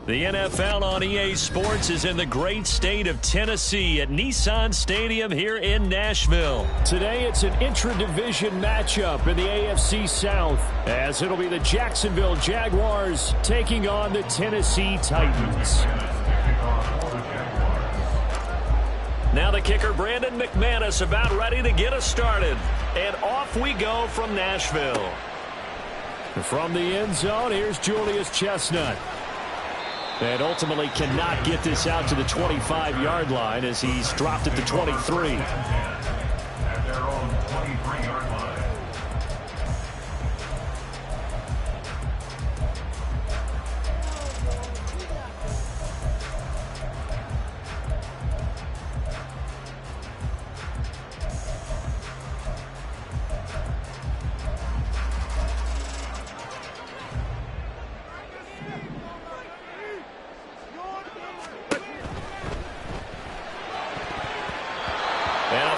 The NFL on EA Sports is in the great state of Tennessee at Nissan Stadium here in Nashville. Today it's an intra-division matchup in the AFC South, as it'll be the Jacksonville Jaguars taking on the Tennessee Titans. Now the kicker, Brandon McManus, about ready to get us started. And off we go from Nashville. From the end zone, here's Julius Chestnut. And ultimately cannot get this out to the 25-yard line as he's dropped at the 23. At their own 23-yard line.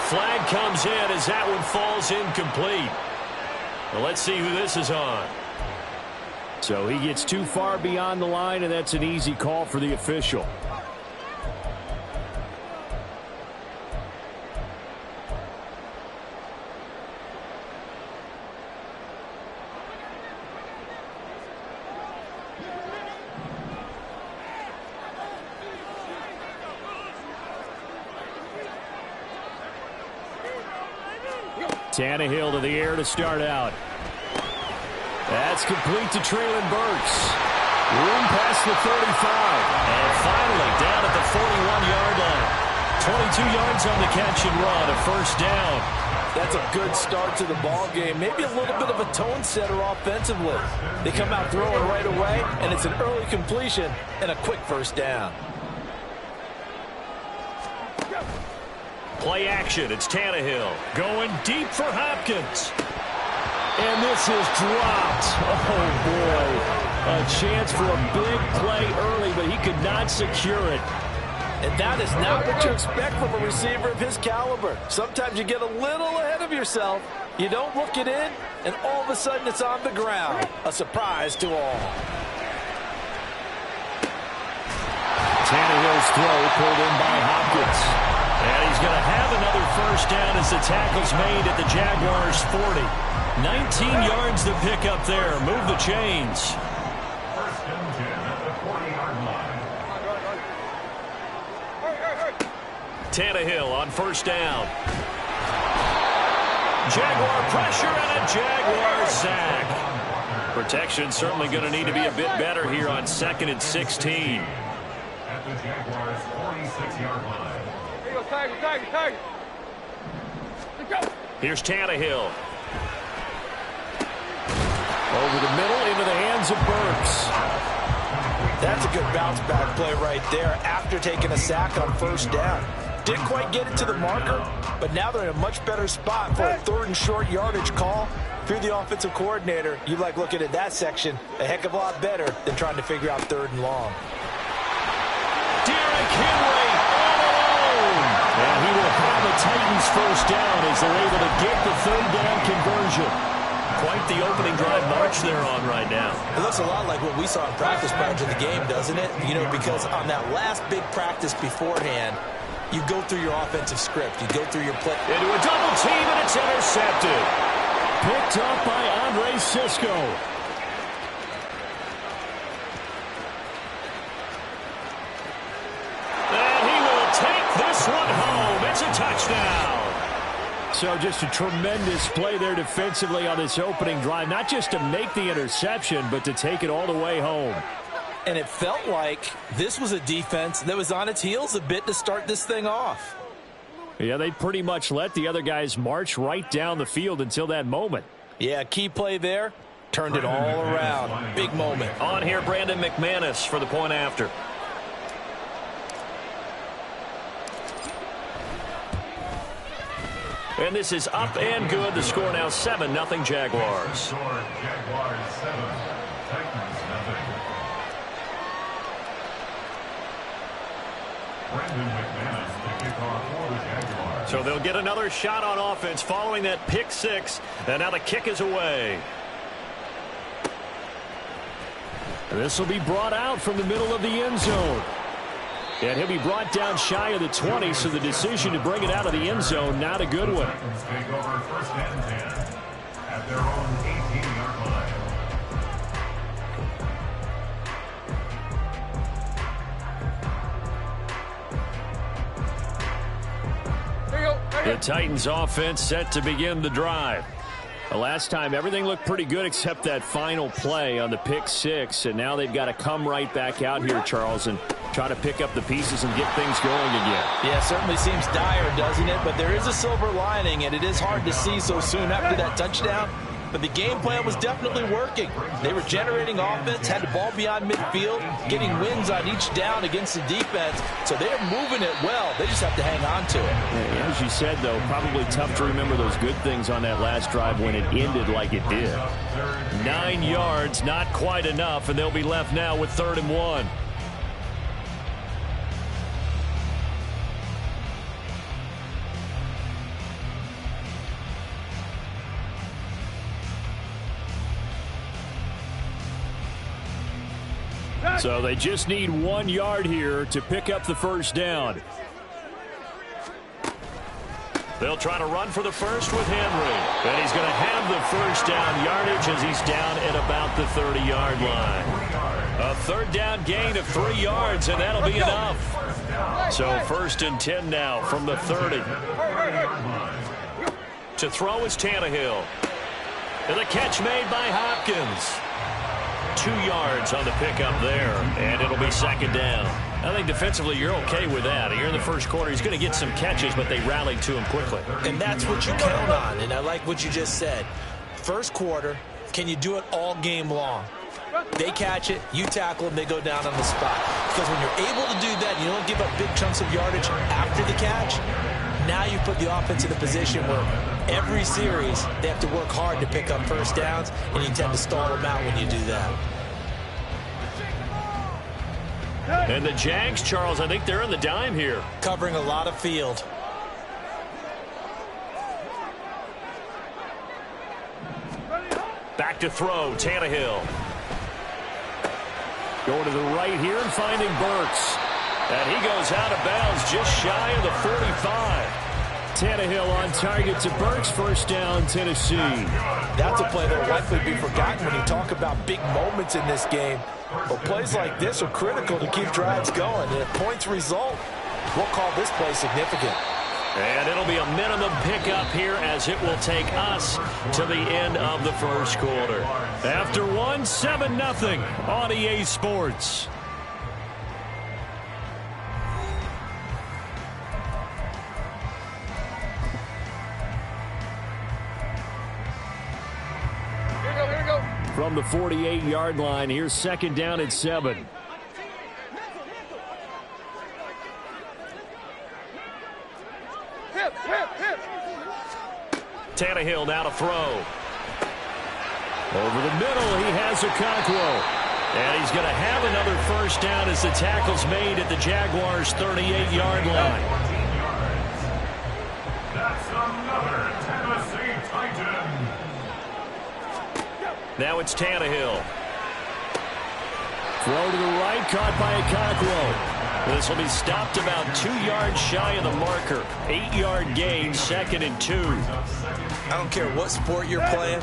Flag comes in as that one falls incomplete. Well, let's see who this is on. So he gets too far beyond the line, and that's an easy call for the official. Tannehill to the air to start out. That's complete to Treylon Burks. Room past the 35. And finally down at the 41-yard line. 22 yards on the catch and run, a first down. That's a good start to the ball game. Maybe a little bit of a tone setter offensively. They come out throwing right away, and it's an early completion and a quick first down. Play action. It's Tannehill going deep for Hopkins. And this is dropped. Oh, boy. A chance for a big play early, but he could not secure it. And that is not what you expect from a receiver of his caliber. Sometimes you get a little ahead of yourself. You don't look it in, and all of a sudden it's on the ground. A surprise to all. Tannehill's throw pulled in by Hopkins. And he's going to have another first down as the tackle's made at the Jaguars' 40. 19 yards to pick up there. Move the chains. First and 10 at the 40-yard line. Tannehill on first down. Jaguar pressure and a Jaguar sack. Protection certainly going to need to be a bit better here on 2nd and 16. At the Jaguars' 46-yard line. Here's Tannehill. Over the middle into the hands of Burks. That's a good bounce back play right there after taking a sack on first down. Didn't quite get it to the marker, but now they're in a much better spot for a 3rd and short yardage call. If you're the offensive coordinator, you like looking at that section a heck of a lot better than trying to figure out 3rd and long. Derrick Henry. And he will have the Titans first down as they're able to get the 3rd down conversion. Quite the opening drive march they're on right now. It looks a lot like what we saw in practice prior to the game, doesn't it? You know, because on that last big practice beforehand, you go through your offensive script. You go through your play. Into a double team, and it's intercepted. Picked up by Andre Sisco. This one home. It's a touchdown. So just a tremendous play there defensively on this opening drive. Not just to make the interception, but to take it all the way home. And it felt like this was a defense that was on its heels a bit to start this thing off. Yeah, they pretty much let the other guys march right down the field until that moment. Yeah, key play there. Turned it all around. Big moment. On here, Brandon McManus for the point after. And this is up and good. The score now 7-0 Jaguars. Score Jaguars 7, Titans 0. Brandon McManus to kick off for the Jaguars. So they'll get another shot on offense following that pick six. And now the kick is away. This will be brought out from the middle of the end zone. And he'll be brought down shy of the 20, so the decision to bring it out of the end zone, not a good one. Take over first and 10 at their own 18-yard line. The Titans offense set to begin the drive. The last time everything looked pretty good except that final play on the pick six, and now they've got to come right back out here, Charles, and try to pick up the pieces and get things going again. Yeah, certainly seems dire, doesn't it? But there is a silver lining, and it is hard to see so soon after that touchdown. But the game plan was definitely working. They were generating offense, had the ball beyond midfield, getting wins on each down against the defense. So they're moving it well. They just have to hang on to it. Yeah, as you said, though, probably tough to remember those good things on that last drive when it ended like it did. 9 yards, not quite enough, and they'll be left now with 3rd and 1. So they just need 1 yard here to pick up the first down. They'll try to run for the first with Henry. And he's going to have the first down yardage as he's down at about the 30-yard line. A 3rd down gain of 3 yards, and that'll be enough. So 1st and 10 now from the 30. To throw is Tannehill. And the catch made by Hopkins. 2 yards on the pickup there, and it'll be 2nd down. I think defensively you're okay with that. Here in the first quarter, he's going to get some catches, but they rallied to him quickly. And that's what you count on, and I like what you just said. First quarter, can you do it all game long? They catch it, you tackle them, they go down on the spot. Because when you're able to do that, you don't give up big chunks of yardage after the catch. Now you put the offense in a position where every series they have to work hard to pick up first downs, and you tend to stall them out when you do that. And the Jags, Charles, I think they're in the dime here. Covering a lot of field. Back to throw, Tannehill. Going to the right here and finding Burks. And he goes out of bounds just shy of the 45. Tannehill on target to Burks. First down, Tennessee. That's a play that will likely be forgotten when you talk about big moments in this game. But plays like this are critical to keep drives going. And if points result, we'll call this play significant. And it'll be a minimum pickup here as it will take us to the end of the first quarter. After 1, 7-0 on EA Sports. From the 48-yard line, here's 2nd down and 7. Tannehill now to throw. Over the middle, he has Okonkwo. And he's going to have another first down as the tackle's made at the Jaguars' 38-yard line. That's another Tennessee Titan. Now it's Tannehill. Throw to the right, caught by Okonkwo. This will be stopped about 2 yards shy of the marker. 8-yard gain, 2nd and 2. I don't care what sport you're playing.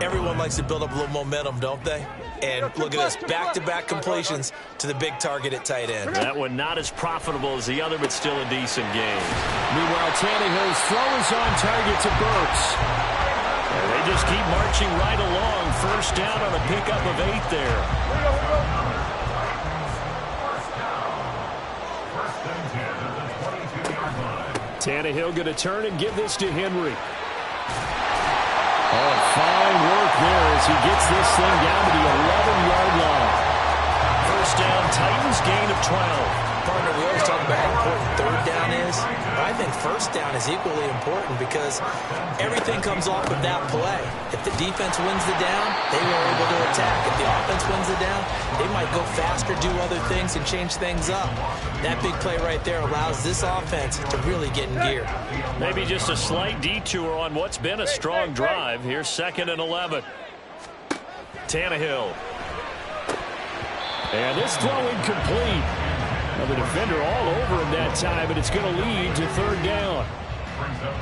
Everyone likes to build up a little momentum, don't they? And look at this, back-to-back completions to the big target at tight end. That one not as profitable as the other, but still a decent game. Meanwhile, Tannehill's throw is on target to Burks. And they just keep marching right along. First down on a pickup of 8 there. Tannehill going to turn and give this to Henry. Oh, fine work there as he gets this thing down to the 11-yard line. First down, Titans gain of 12. Partner, we always talk about how important 3rd down is. I think first down is equally important because everything comes off of that play. If the defense wins the down, they were able to attack. If the offense wins the down, they might go faster, do other things, and change things up. That big play right there allows this offense to really get in gear. Maybe just a slight detour on what's been a strong drive. Here's 2nd and 11. Tannehill. And this throw incomplete. Now the defender all over him that time, and it's going to lead to third down.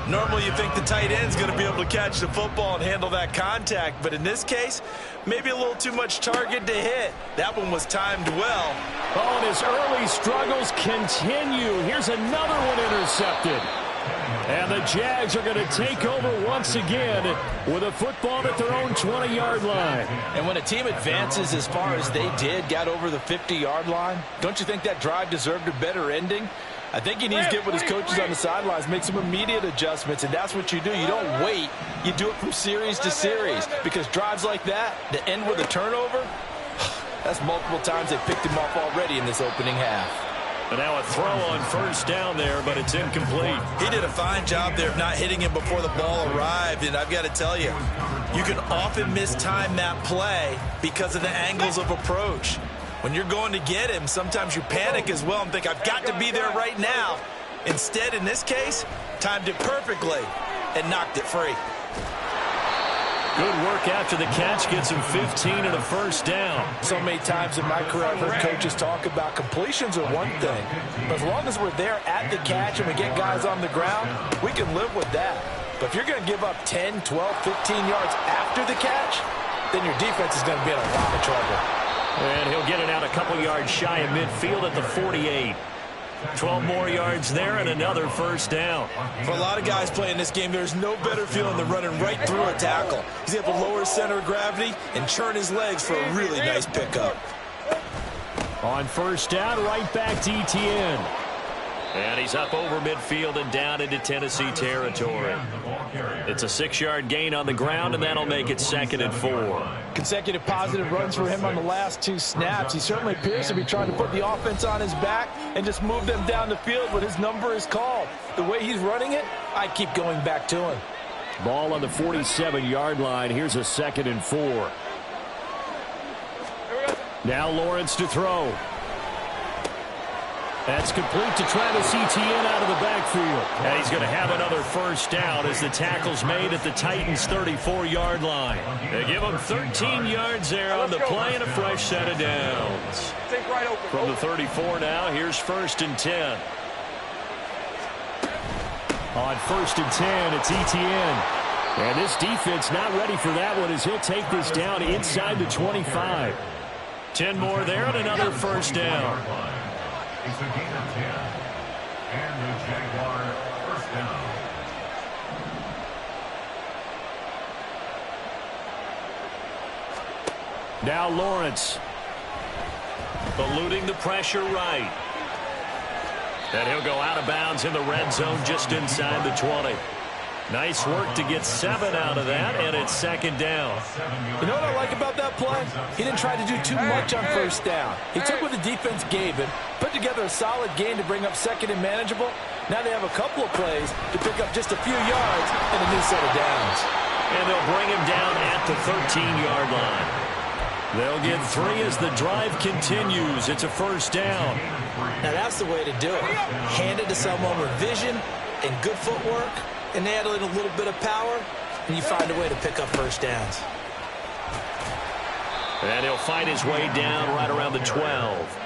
Normally you think the tight end's going to be able to catch the football and handle that contact, but in this case, maybe a little too much target to hit. That one was timed well. Oh, and his early struggles continue. Here's another one intercepted. And the Jags are going to take over once again with a football at their own 20-yard line. And when a team advances as far as they did, got over the 50-yard line, don't you think that drive deserved a better ending? I think he needs to get with his coaches on the sidelines, make some immediate adjustments, and that's what you do. You don't wait. You do it from series to series, because drives like that, that end with a turnover, that's multiple times they picked him off already in this opening half. And now a throw on first down there, but it's incomplete. He did a fine job there of not hitting him before the ball arrived, and I've got to tell you, you can often mistime that play because of the angles of approach. When you're going to get him, sometimes you panic as well and think, I've got to be there right now. Instead, in this case, timed it perfectly and knocked it free. Good work after the catch gets him 15 and a first down. So many times in my career I've heard coaches talk about completions are one thing, but as long as we're there at the catch and we get guys on the ground, we can live with that. But if you're going to give up 10, 12, 15 yards after the catch, then your defense is going to be in a lot of trouble. And he'll get it out a couple yards shy of midfield at the 48. 12 more yards there and another first down. For a lot of guys playing this game, there's no better feeling than running right through a tackle. He's able to lower his center of gravity and churn his legs for a really nice pickup. On first down, right back to Etienne. And he's up over midfield and down into Tennessee territory. It's a 6-yard gain on the ground, and that'll make it 2nd and 4. Consecutive positive runs for him on the last 2 snaps. He certainly appears to be trying to put the offense on his back and just move them down the field when his number is called. The way he's running it, I keep going back to him. Ball on the 47-yard line. Here's a 2nd and 4. Now Lawrence to throw. That's complete to Travis Etienne out of the backfield. And he's going to have another first down as the tackle's made at the Titans' 34-yard line. They give him 13 yards there on the play and a fresh set of downs. From the 34 now, here's 1st and 10. On 1st and 10, it's Etienne. And this defense not ready for that one as he'll take this down inside the 25. 10 more there and another first down. It's a gain of 10. And the Jaguar first down. Now Lawrence. Eluding the pressure right. And he'll go out of bounds in the red zone just inside the 20. Nice work to get 7 out of that, and it's 2nd down. You know what I like about that play? He didn't try to do too much on first down. He took what the defense gave him, put together a solid gain to bring up 2nd and manageable. Now they have a couple of plays to pick up just a few yards and a new set of downs. And they'll bring him down at the 13-yard line. They'll get 3 as the drive continues. It's a first down. Now that's the way to do it. Hand it to someone with vision and good footwork, and add in a little bit of power, and you find a way to pick up first downs. And he'll find his way down right around the 12.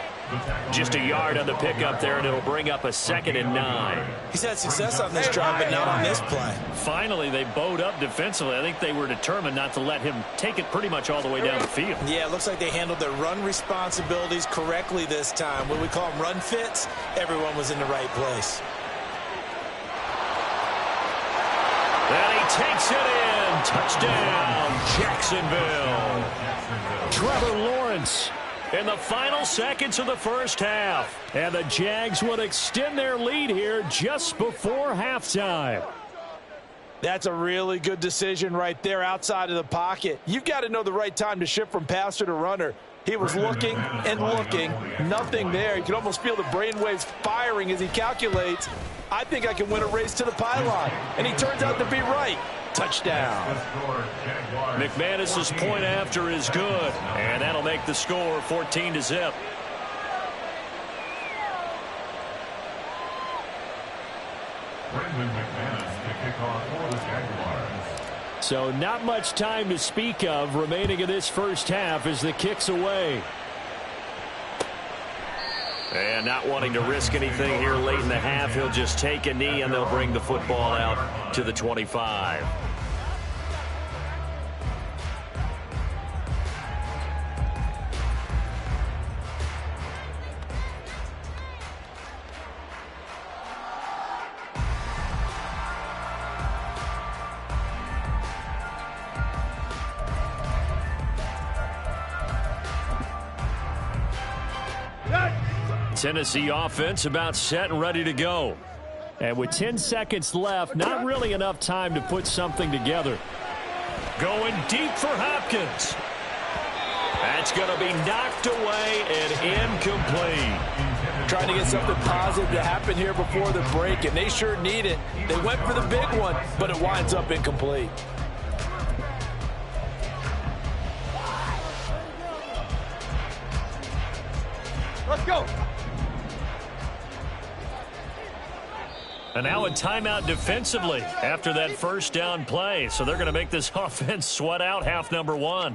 Just a yard on the pickup there, and it'll bring up a 2nd and 9. He's had success on this drive, but not on this play. Finally, they bowed up defensively. I think they were determined not to let him take it pretty much all the way down the field. Yeah, it looks like they handled their run responsibilities correctly this time. What we call them run fits, everyone was in the right place. And he takes it in. Touchdown, Jacksonville. Trevor Lawrence in the final seconds of the first half. And the Jags would extend their lead here just before halftime. That's a really good decision right there outside of the pocket. You've got to know the right time to shift from passer to runner. He was looking and looking, nothing there. You can almost feel the brainwaves firing as he calculates, I think I can win a race to the pylon. And he turns out to be right. Touchdown. McManus's point after is good, and that'll make the score 14-0. Brendan McManus to kick off for the Jaguars. So not much time to speak of remaining in this first half as the kick's away. And not wanting to risk anything here late in the half, he'll just take a knee and they'll bring the football out to the 25. Tennessee offense about set and ready to go. And with 10 seconds left, not really enough time to put something together. Going deep for Hopkins. That's going to be knocked away and incomplete. Trying to get something positive to happen here before the break, and they sure need it. They went for the big one, but it winds up incomplete. Let's go. And now a timeout defensively after that first down play. So they're going to make this offense sweat out half number one.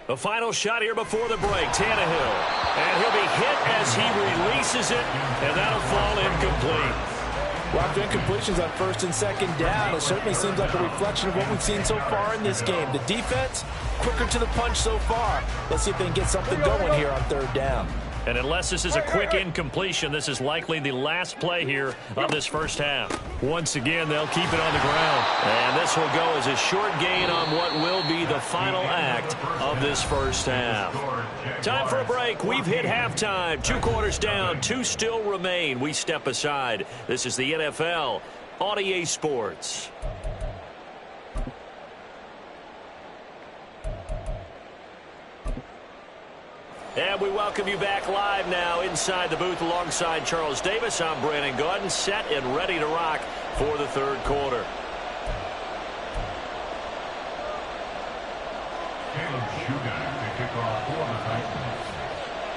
The final shot here before the break, Tannehill. And he'll be hit as he releases it, and that'll fall incomplete. Well, after incompletions on first and second down, it certainly seems like a reflection of what we've seen so far in this game. The defense, quicker to the punch so far. Let's see if they can get something going here on third down. And unless this is a quick incompletion, this is likely the last play here of this first half. Once again, they'll keep it on the ground. And this will go as a short gain on what will be the final act of this first half. Time for a break. We've hit halftime. 2 quarters down, 2 still remain. We step aside. This is the NFL on EA Sports. And we welcome you back live now inside the booth alongside Charles Davis. I'm Brandon Gaudin, set and ready to rock for the third quarter.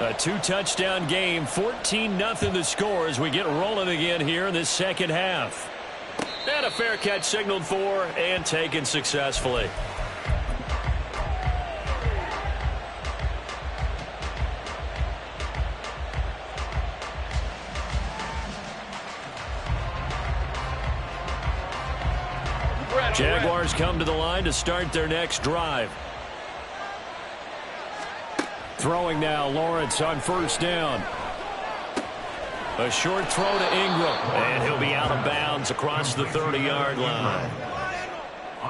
A 2-touchdown game, 14-0 the score as we get rolling again here in this second half. And a fair catch signaled for and taken successfully. Jaguars come to the line to start their next drive. Throwing now, Lawrence on first down. A short throw to Ingram, and he'll be out of bounds across the 30-yard line.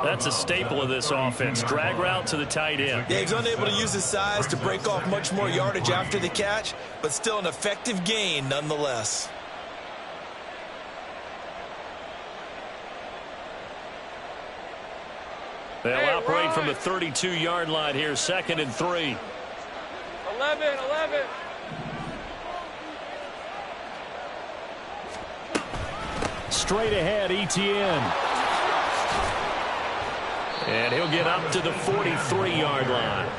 That's a staple of this offense. Drag route to the tight end. Yeah, he's unable to use his size to break off much more yardage after the catch, but still an effective gain nonetheless. They'll operate from the 32-yard line here, 2nd and 3. 11. Straight ahead, Etienne. And he'll get up to the 43-yard line.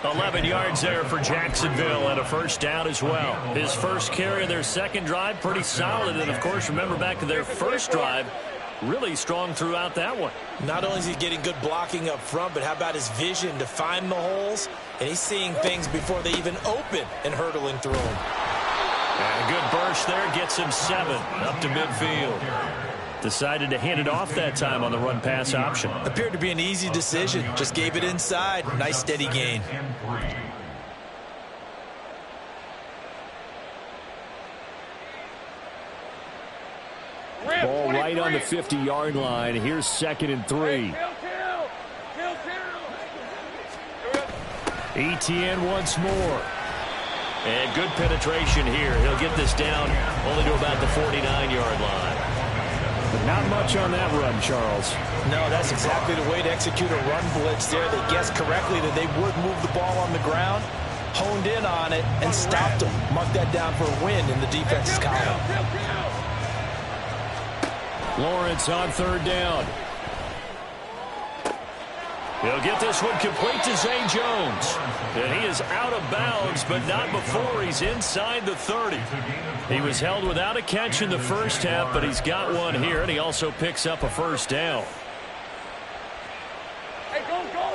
11 yards there for Jacksonville and a first down as well. His first carry of their second drive, pretty solid. And, of course, remember back to their first drive, really strong throughout that one. Not only is he getting good blocking up front, but how about his vision to find the holes? And he's seeing things before they even open and hurdling through them. And a good burst there gets him 7 up to midfield. Decided to hand it off that time on the run-pass option. Appeared to be an easy decision. Just gave it inside. Nice steady gain. Ball right on the 50-yard line. Here's 2nd and 3. Etienne once more. And good penetration here. He'll get this down only to about the 49-yard line. But not much on that run, Charles. No, that's exactly the way to execute a run blitz there. They guessed correctly that they would move the ball on the ground, honed in on it, and stopped them. Mark that down for a win in the defense's column. Lawrence on third down. He'll get this one complete to Zay Jones. And he is out of bounds, but not before he's inside the 30. He was held without a catch in the first half, but he's got one here, and he also picks up a first down. Hey, go, go!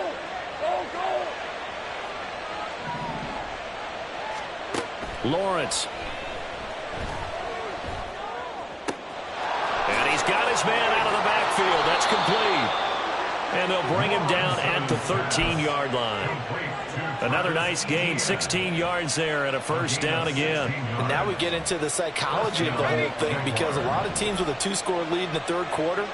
Go, go! Lawrence. And he's got his man out of the backfield. That's complete. And they'll bring him down at the 13-yard line. Another nice gain, 16 yards there, and a first down again. And now we get into the psychology of the whole thing, because a lot of teams with a 2-score lead in the third quarter,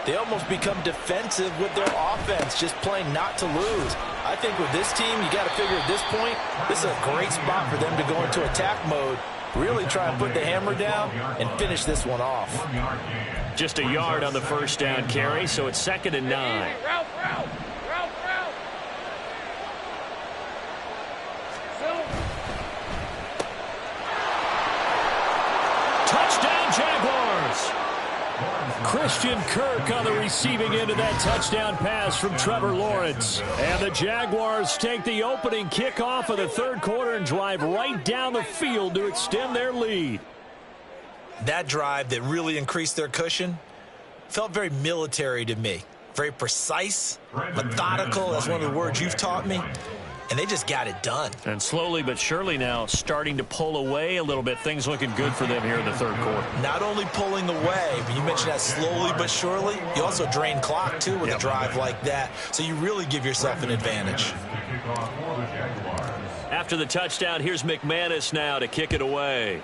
they almost become defensive with their offense, just playing not to lose. I think with this team, you got to figure at this point, this is a great spot for them to go into attack mode, really try and put the hammer down and finish this one off. Just a yard on the first down carry, so it's 2nd and 9. Route. Touchdown, Jaguars! Christian Kirk on the receiving end of that touchdown pass from Trevor Lawrence. And the Jaguars take the opening kickoff of the third quarter and drive right down the field to extend their lead. That drive that really increased their cushion felt very military to me. Very precise, methodical. That's one of the words you've taught me. And they just got it done. And slowly but surely now starting to pull away a little bit. Things looking good for them here in the third quarter. Not only pulling away, but you mentioned that slowly but surely. You also drain clock, too, with a drive like that. So you really give yourself an advantage. After the touchdown, here's McManus now to kick it away.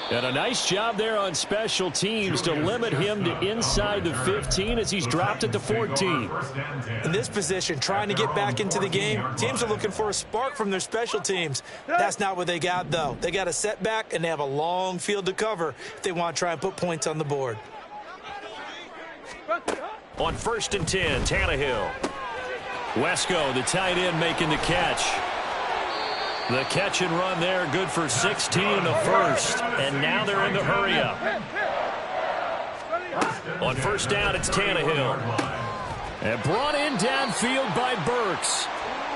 And a nice job there on special teams to limit him to inside the 15 as he's dropped it to 14. In this position, trying to get back into the game, teams are looking for a spark from their special teams. That's not what they got, though. They got a setback, and they have a long field to cover if they want to try and put points on the board. On 1st and 10, Tannehill. Wesco, the tight end, making the catch. The catch and run there, good for 16 in the first. And now they're in the hurry-up. On first down, it's Tannehill. And brought in downfield by Burks.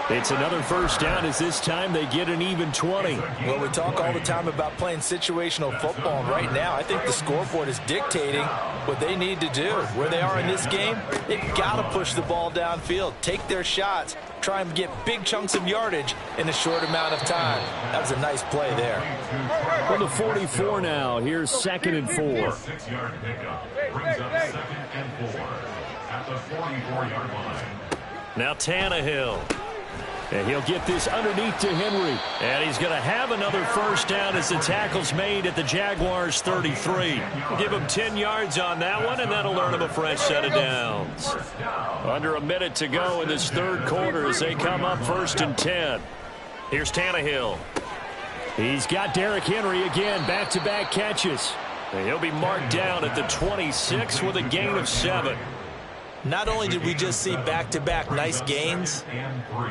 It's another first down as this time they get an even 20. Well, we talk all the time about playing situational football, and right now I think the scoreboard is dictating what they need to do. Where they are in this game, they've got to push the ball downfield, take their shots, try and get big chunks of yardage in a short amount of time. That was a nice play there. From the 44 now, here's 2nd and 4. 6-yard pickup brings up 2nd and 4 at the 44-yard line. Now Tannehill. And he'll get this underneath to Henry. And he's going to have another first down as the tackle's made at the Jaguars' 33. Give him 10 yards on that one, and that'll earn him a fresh set of downs. Under a minute to go in this third quarter as they come up 1st and 10. Here's Tannehill. He's got Derrick Henry again, back-to-back catches. And he'll be marked down at the 26 with a gain of 7. Not only did we just see back-to-back nice gains,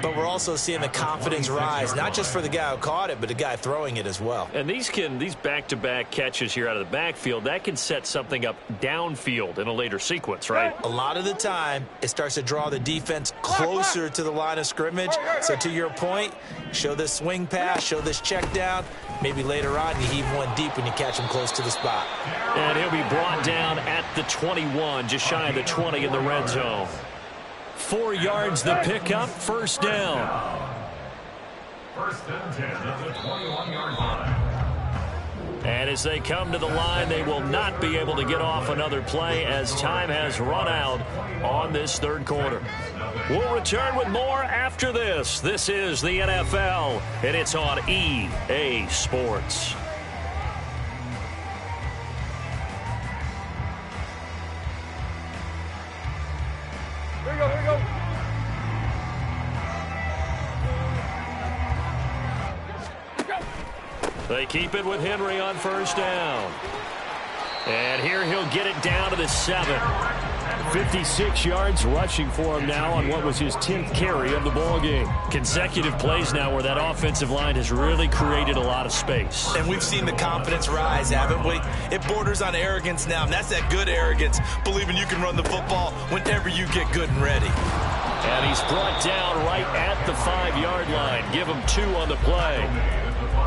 but we're also seeing the confidence rise, not just for the guy who caught it, but the guy throwing it as well. And these back-to-back catches here out of the backfield, that can set something up downfield in a later sequence, right? A lot of the time, it starts to draw the defense closer to the line of scrimmage. So to your point, show this swing pass, show this check down. Maybe later on you heave one deep when you catch him close to the spot. And he'll be brought down at the 21, just shy of the 20 in the red zone. 4 yards the pickup, first down. 1st and 10 at the 21-yard line. And as they come to the line, they will not be able to get off another play as time has run out on this third quarter. We'll return with more after this. This is the NFL, and it's on EA Sports. Here we go, here we go. They keep it with Henry on first down. And here he'll get it down to the 7. 56 yards rushing for him now on what was his 10th carry of the ball game. Consecutive plays now where that offensive line has really created a lot of space. And we've seen the confidence rise, haven't we? It borders on arrogance now, and that's that good arrogance, believing you can run the football whenever you get good and ready. And he's brought down right at the 5-yard line. Give him 2 on the play.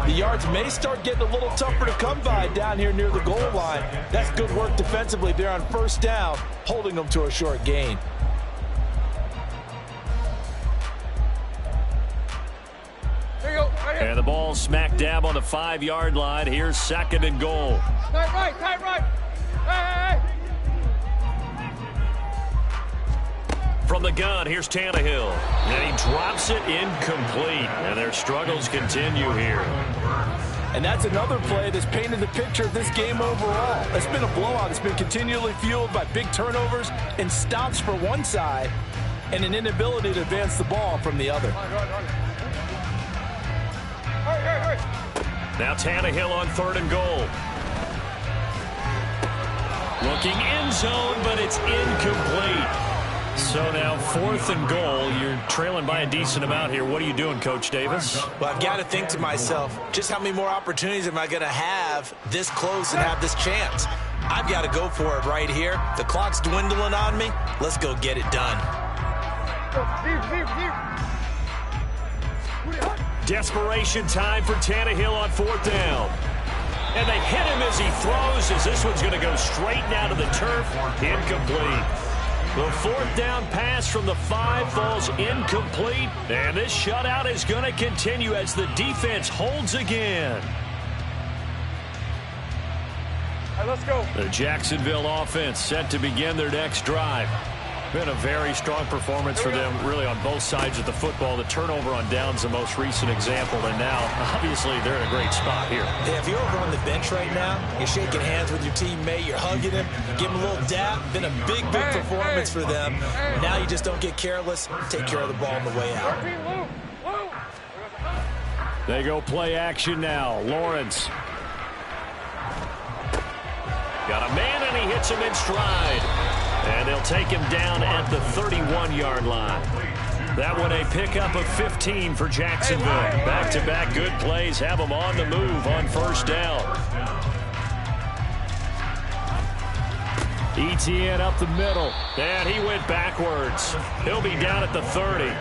The yards may start getting a little tougher to come by down here near the goal line. That's good work defensively there on first down, holding them to a short gain. There you go. Right here. And the ball smack dab on the 5-yard line. Here's 2nd and goal. Tight right, tight right. Hey, hey, hey. From the gun, here's Tannehill. And he drops it incomplete. And their struggles continue here. And that's another play that's painted the picture of this game overall. It's been a blowout. It's been continually fueled by big turnovers and stops for one side and an inability to advance the ball from the other. Hurry. Now Tannehill on 3rd and goal. Looking end zone, but it's incomplete. So now 4th and goal. You're trailing by a decent amount here. What are you doing, Coach Davis? Well, I've got to think to myself, just how many more opportunities am I going to have this close and have this chance? I've got to go for it right here. The clock's dwindling on me. Let's go get it done. Desperation time for Tannehill on 4th down. And they hit him as he throws, as this one's going to go straight down to the turf. Incomplete. The 4th down pass from the 5 falls incomplete. And this shutout is going to continue as the defense holds again. All right, let's go. The Jacksonville offense set to begin their next drive. Been a very strong performance for them, really, on both sides of the football. The turnover on downs, the most recent example, and now, obviously, they're in a great spot here. Yeah, if you're over on the bench right now, you're shaking hands with your teammate, you're hugging him, give him a little dap. Been a big performance for them. Now you just don't get careless, take care of the ball on the way out. They go play action now. Lawrence. Got a man, and he hits him in stride. And they'll take him down at the 31-yard line. That one a pickup of 15 for Jacksonville. Back-to-back good plays have them on the move on 1st down. ETN up the middle. And he went backwards. He'll be down at the 30.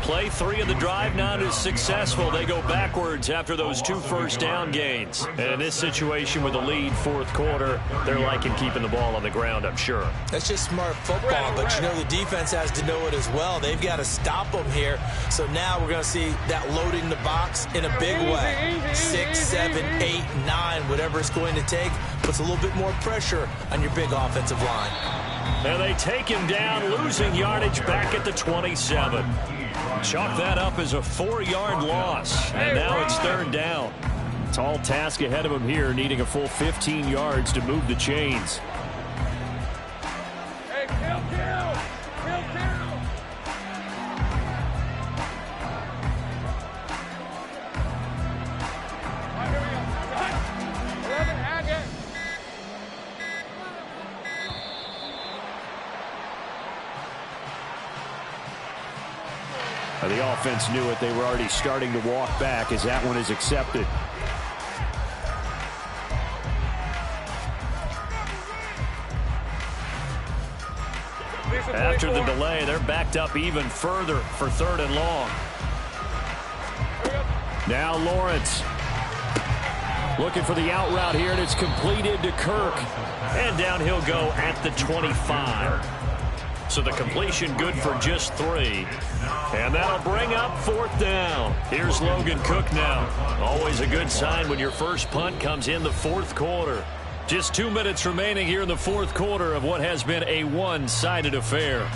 Play 3 of the drive not as successful. They go backwards after those 2 first down gains. And in this situation with a lead 4th quarter, they're liking keeping the ball on the ground, I'm sure. That's just smart football, but you know the defense has to know it as well. They've got to stop them here. So now we're going to see that loading the box in a big way. 6, 7, 8, 9, whatever it's going to take, puts a little bit more pressure on your big offensive line. And they take him down, losing yardage back at the 27. Chalk that up as a 4-yard loss. And now it's 3rd down. Tall task ahead of him here, needing a full 15 yards to move the chains. Hey, kill. All right, here we go. 11, hang it. The offense knew it. They were already starting to walk back as that one is accepted. After the delay, they're backed up even further for 3rd and long. Now Lawrence looking for the out route here, and it's completed to Kirk. And down he'll go at the 25. So the completion good for just 3. And that'll bring up 4th down. Here's Logan Cook now. Always a good sign when your first punt comes in the 4th quarter. Just 2 minutes remaining here in the 4th quarter of what has been a one-sided affair.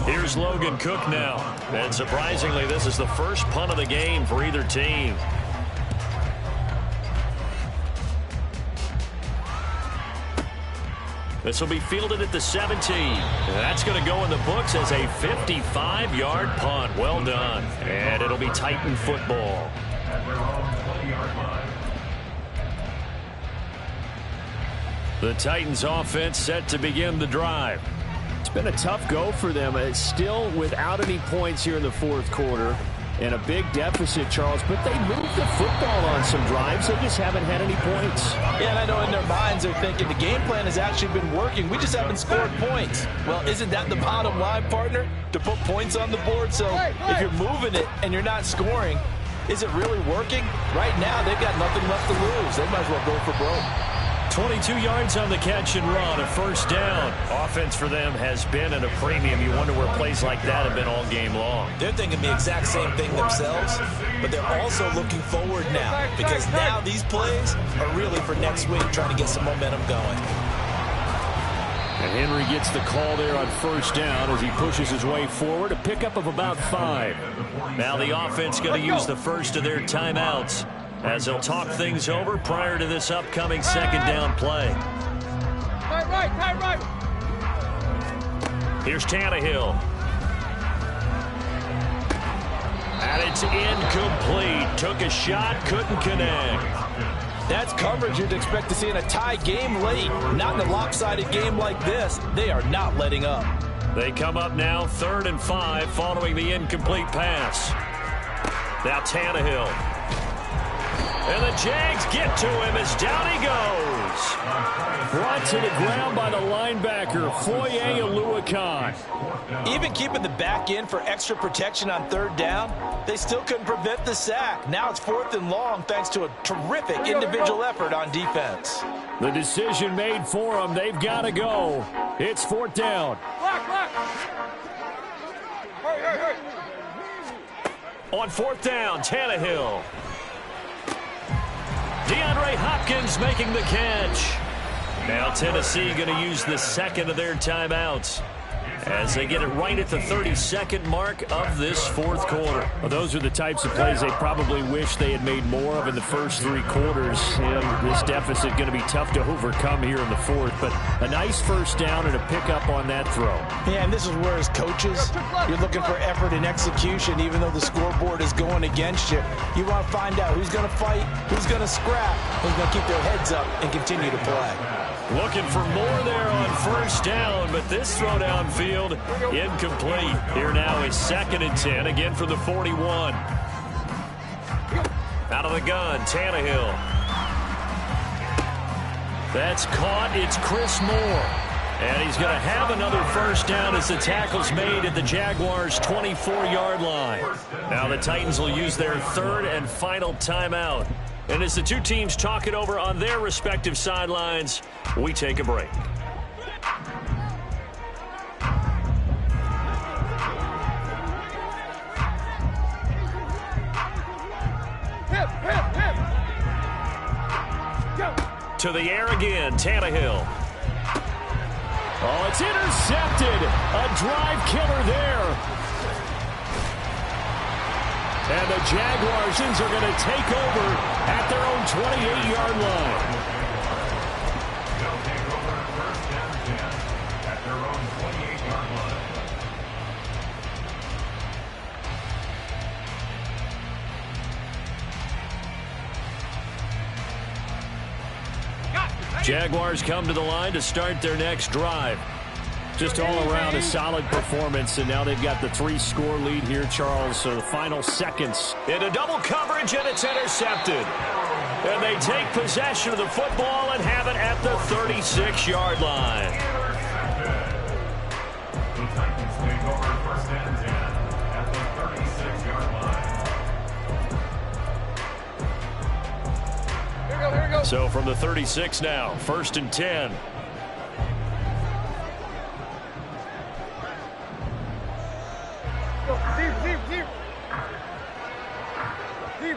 Here's Logan Cook now. And surprisingly, this is the first punt of the game for either team. This will be fielded at the 17. That's going to go in the books as a 55-yard punt. Well done. And it'll be Titan football. The Titans offense set to begin the drive. It's been a tough go for them. It's still without any points here in the fourth quarter. And a big deficit, Charles. But they moved the football on some drives. They just haven't had any points. Yeah, and I know in their minds they're thinking the game plan has actually been working. We just haven't scored points. Well, isn't that the bottom line, partner? To put points on the board. So if you're moving it and you're not scoring, is it really working? Right now, they've got nothing left to lose. They might as well go for broke. 22 yards on the catch and run, a first down. Offense for them has been at a premium. You wonder where plays like that have been all game long. They're thinking the exact same thing themselves, but they're also looking forward now because now these plays are really for next week, trying to get some momentum going. And Henry gets the call there on first down as he pushes his way forward, a pickup of about 5. Now the offense going to use the first of their timeouts as they'll talk things over prior to this upcoming second down play. Right. Here's Tannehill. And it's incomplete. Took a shot, couldn't connect. That's coverage you'd expect to see in a tie game late. Not in a lopsided game like this. They are not letting up. They come up now 3rd and 5 following the incomplete pass. Now Tannehill. And the Jags get to him as down he goes. Brought to the ground by the linebacker, Foye Oluokun. Even keeping the back in for extra protection on 3rd down, they still couldn't prevent the sack. Now it's 4th and long thanks to a terrific individual effort on defense. The decision made for them. They've got to go. It's 4th down. Lock. Hurry. On 4th down, Tannehill. DeAndre Hopkins making the catch. Now Tennessee going to use the second of their timeouts as they get it right at the 32nd mark of this fourth quarter. Well, those are the types of plays they probably wish they had made more of in the first 3 quarters. And this deficit going to be tough to overcome here in the fourth. But a nice first down and a pickup on that throw. Yeah, and this is where as coaches, you're looking for effort and execution even though the scoreboard is going against you. You want to find out who's going to fight, who's going to scrap, who's going to keep their heads up and continue to play. Looking for more there on first down, but this throw downfield incomplete. Here now is 2nd and 10, again from the 41. Out of the gun, Tannehill. That's caught. It's Chris Moore. And he's going to have another first down as the tackle's made at the Jaguars' 24-yard line. Now the Titans will use their 3rd and final timeout. And as the two teams talk it over on their respective sidelines, we take a break. Hip. Go. To the air again, Tannehill. Oh, it's intercepted. A drive killer there. And the Jaguars are going to take over at their own 28-yard line. They'll take over 1st and 10 at their own 28-yard line. Jaguars come to the line to start their next drive. Just all around a solid performance, and now they've got the 3-score lead here, Charles. So the final seconds. Into double coverage, and it's intercepted. And they take possession of the football and have it at the 36-yard line. The Titans take over 1st and 10 at the 36-yard line. Here we go. So from the 36 now, 1st and 10.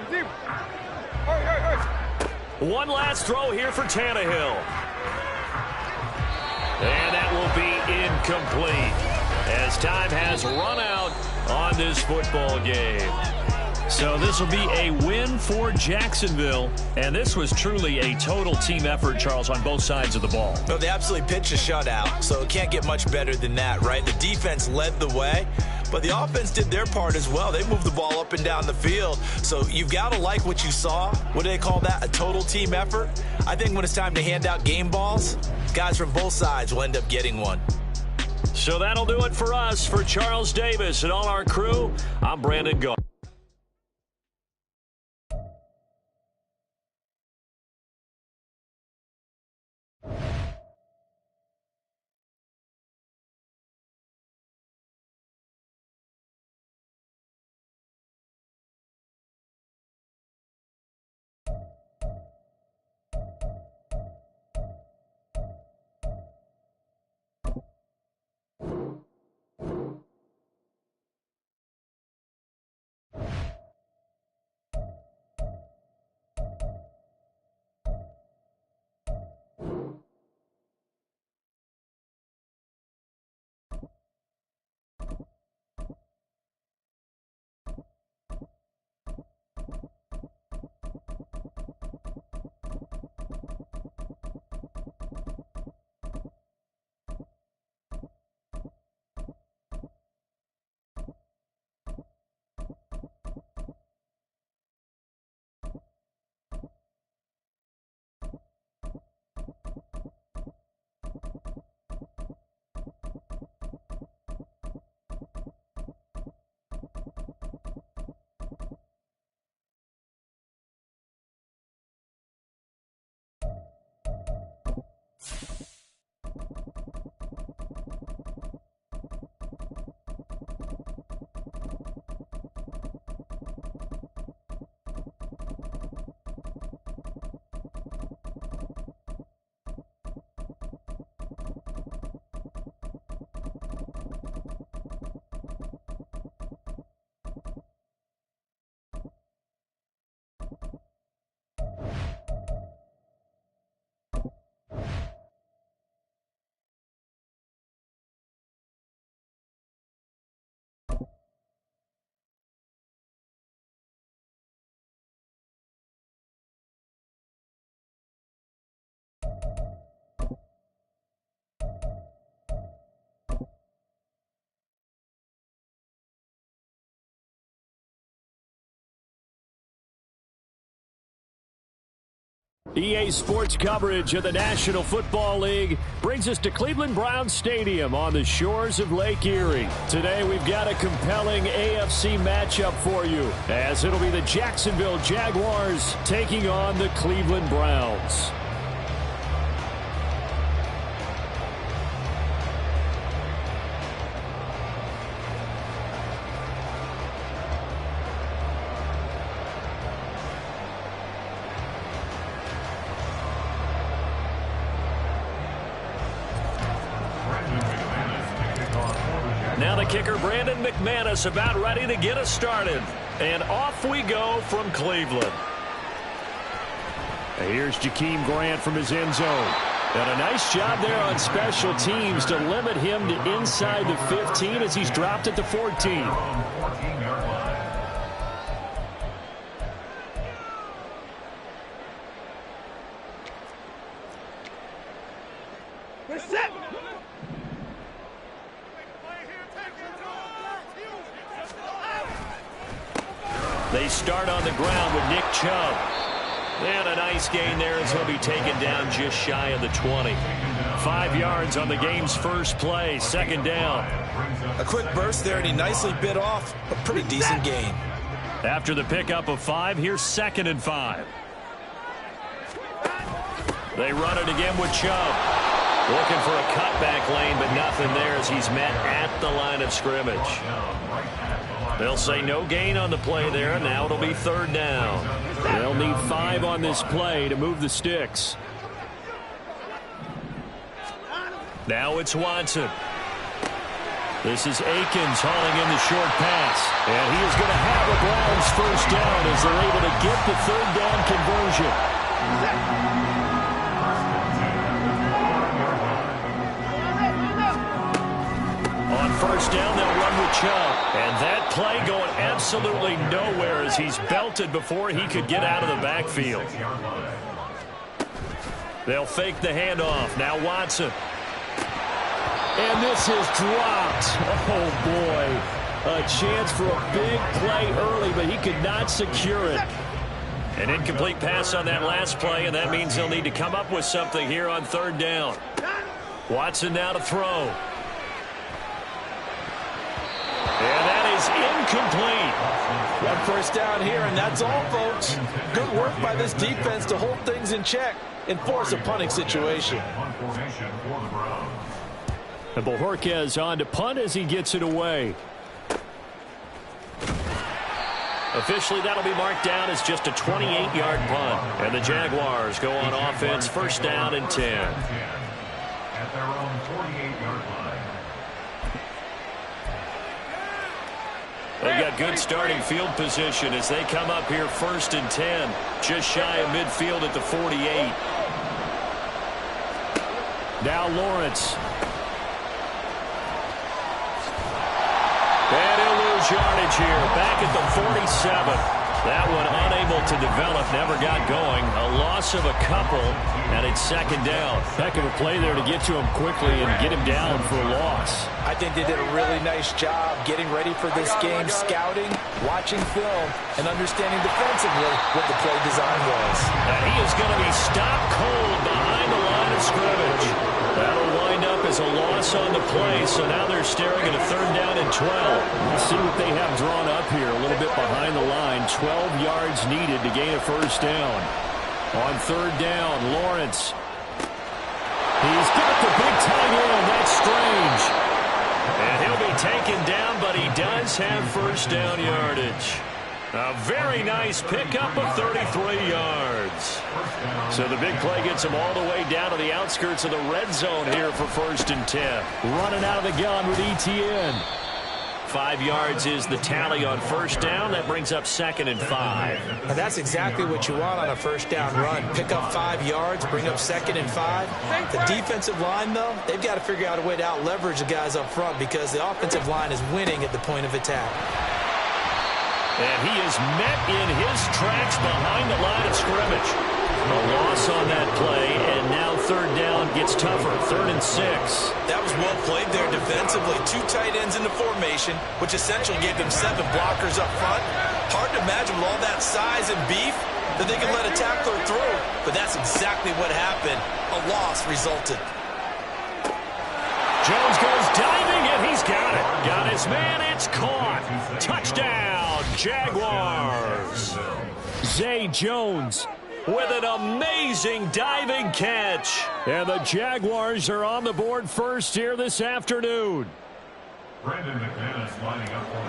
Deep. Hurry. One last throw here for Tannehill. And that will be incomplete as time has run out on this football game. So this will be a win for Jacksonville. And this was truly a total team effort, Charles, on both sides of the ball. No, they absolutely pitched a shutout, so it can't get much better than that, right? The defense led the way, but the offense did their part as well. They moved the ball up and down the field. So you've got to like what you saw. What do they call that? A total team effort? I think when it's time to hand out game balls, guys from both sides will end up getting one. So that'll do it for us. For Charles Davis and all our crew, I'm Brandon Gault. EA Sports coverage of the National Football League brings us to Cleveland Browns Stadium on the shores of Lake Erie. Today we've got a compelling AFC matchup for you, as it'll be the Jacksonville Jaguars taking on the Cleveland Browns. Now the kicker, Brandon McManus, about ready to get us started. And off we go from Cleveland. Here's Jakeem Grant from his end zone. And a nice job there on special teams to limit him to inside the 15 as he's dropped at the 14. They start on the ground with Nick Chubb. And a nice gain there as he'll be taken down just shy of the 20. 5 yards on the game's first play, second down. A quick burst there, and he nicely bit off a pretty decent gain. After the pickup of 5, here's 2nd and 5. They run it again with Chubb. Looking for a cutback lane, but nothing there as he's met at the line of scrimmage. They'll say no gain on the play there. Now it'll be 3rd down. They'll need 5 on this play to move the sticks. Now it's Watson. This is Akins hauling in the short pass. And he is going to have a Browns first down as they're able to get the 3rd down conversion. On first down, they'll run with Chubb. And that play going absolutely nowhere as he's belted before he could get out of the backfield. They'll fake the handoff. Now Watson. And this is dropped. Oh, boy. A chance for a big play early, but he could not secure it. An incomplete pass on that last play, and that means they'll need to come up with something here on third down. Watson now to throw. And that is incomplete. One first down here, and that's all, folks. Good work by this defense to hold things in check and force a punting situation. And Bojorquez on to punt as he gets it away. Officially, that'll be marked down as just a 28-yard punt. And the Jaguars go on offense, first down and 10. At their own 48-yard line. They've got good starting field position as they come up here first and 10. Just shy of midfield at the 48. Now Lawrence. And he'll lose yardage here. Back at the 47. That one unable to develop, never got going. A loss of a couple, and it's second down. Heck of a play there to get to him quickly and get him down for a loss. I think they did a really nice job getting ready for this game, scouting, watching film, and understanding defensively what the play design was. And he is going to be stopped cold behind the line of scrimmage. That'll wind up as a loss on the play, so now they're staring at a third down and 12. Let's see what they have drawn up here, a little bit behind the line. 12 yards needed to gain a first down. On third down, Lawrence. He's got the big tight end. That's strange. And he'll be taken down, but he does have first down yardage. A very nice pickup of 33 yards. So the big play gets him all the way down to the outskirts of the red zone here for first and 10. Running out of the gun with ETN. 5 yards is the tally on first down. That brings up second and 5. Now that's exactly what you want on a first down run. Pick up 5 yards, bring up second and 5. The defensive line, though, they've got to figure out a way to out-leverage the guys up front because the offensive line is winning at the point of attack. And he is met in his tracks behind the line of scrimmage. A loss on that play, and now third down gets tougher. 3rd and 6. That was well played there defensively. 2 tight ends in the formation, which essentially gave them 7 blockers up front. Hard to imagine with all that size and beef that they could let a tackler through. But that's exactly what happened. A loss resulted. Jones goes diving, and he's got it. Got his man. It's caught. Touchdown, Jaguars. Zay Jones with an amazing diving catch. And the Jaguars are on the board first here this afternoon.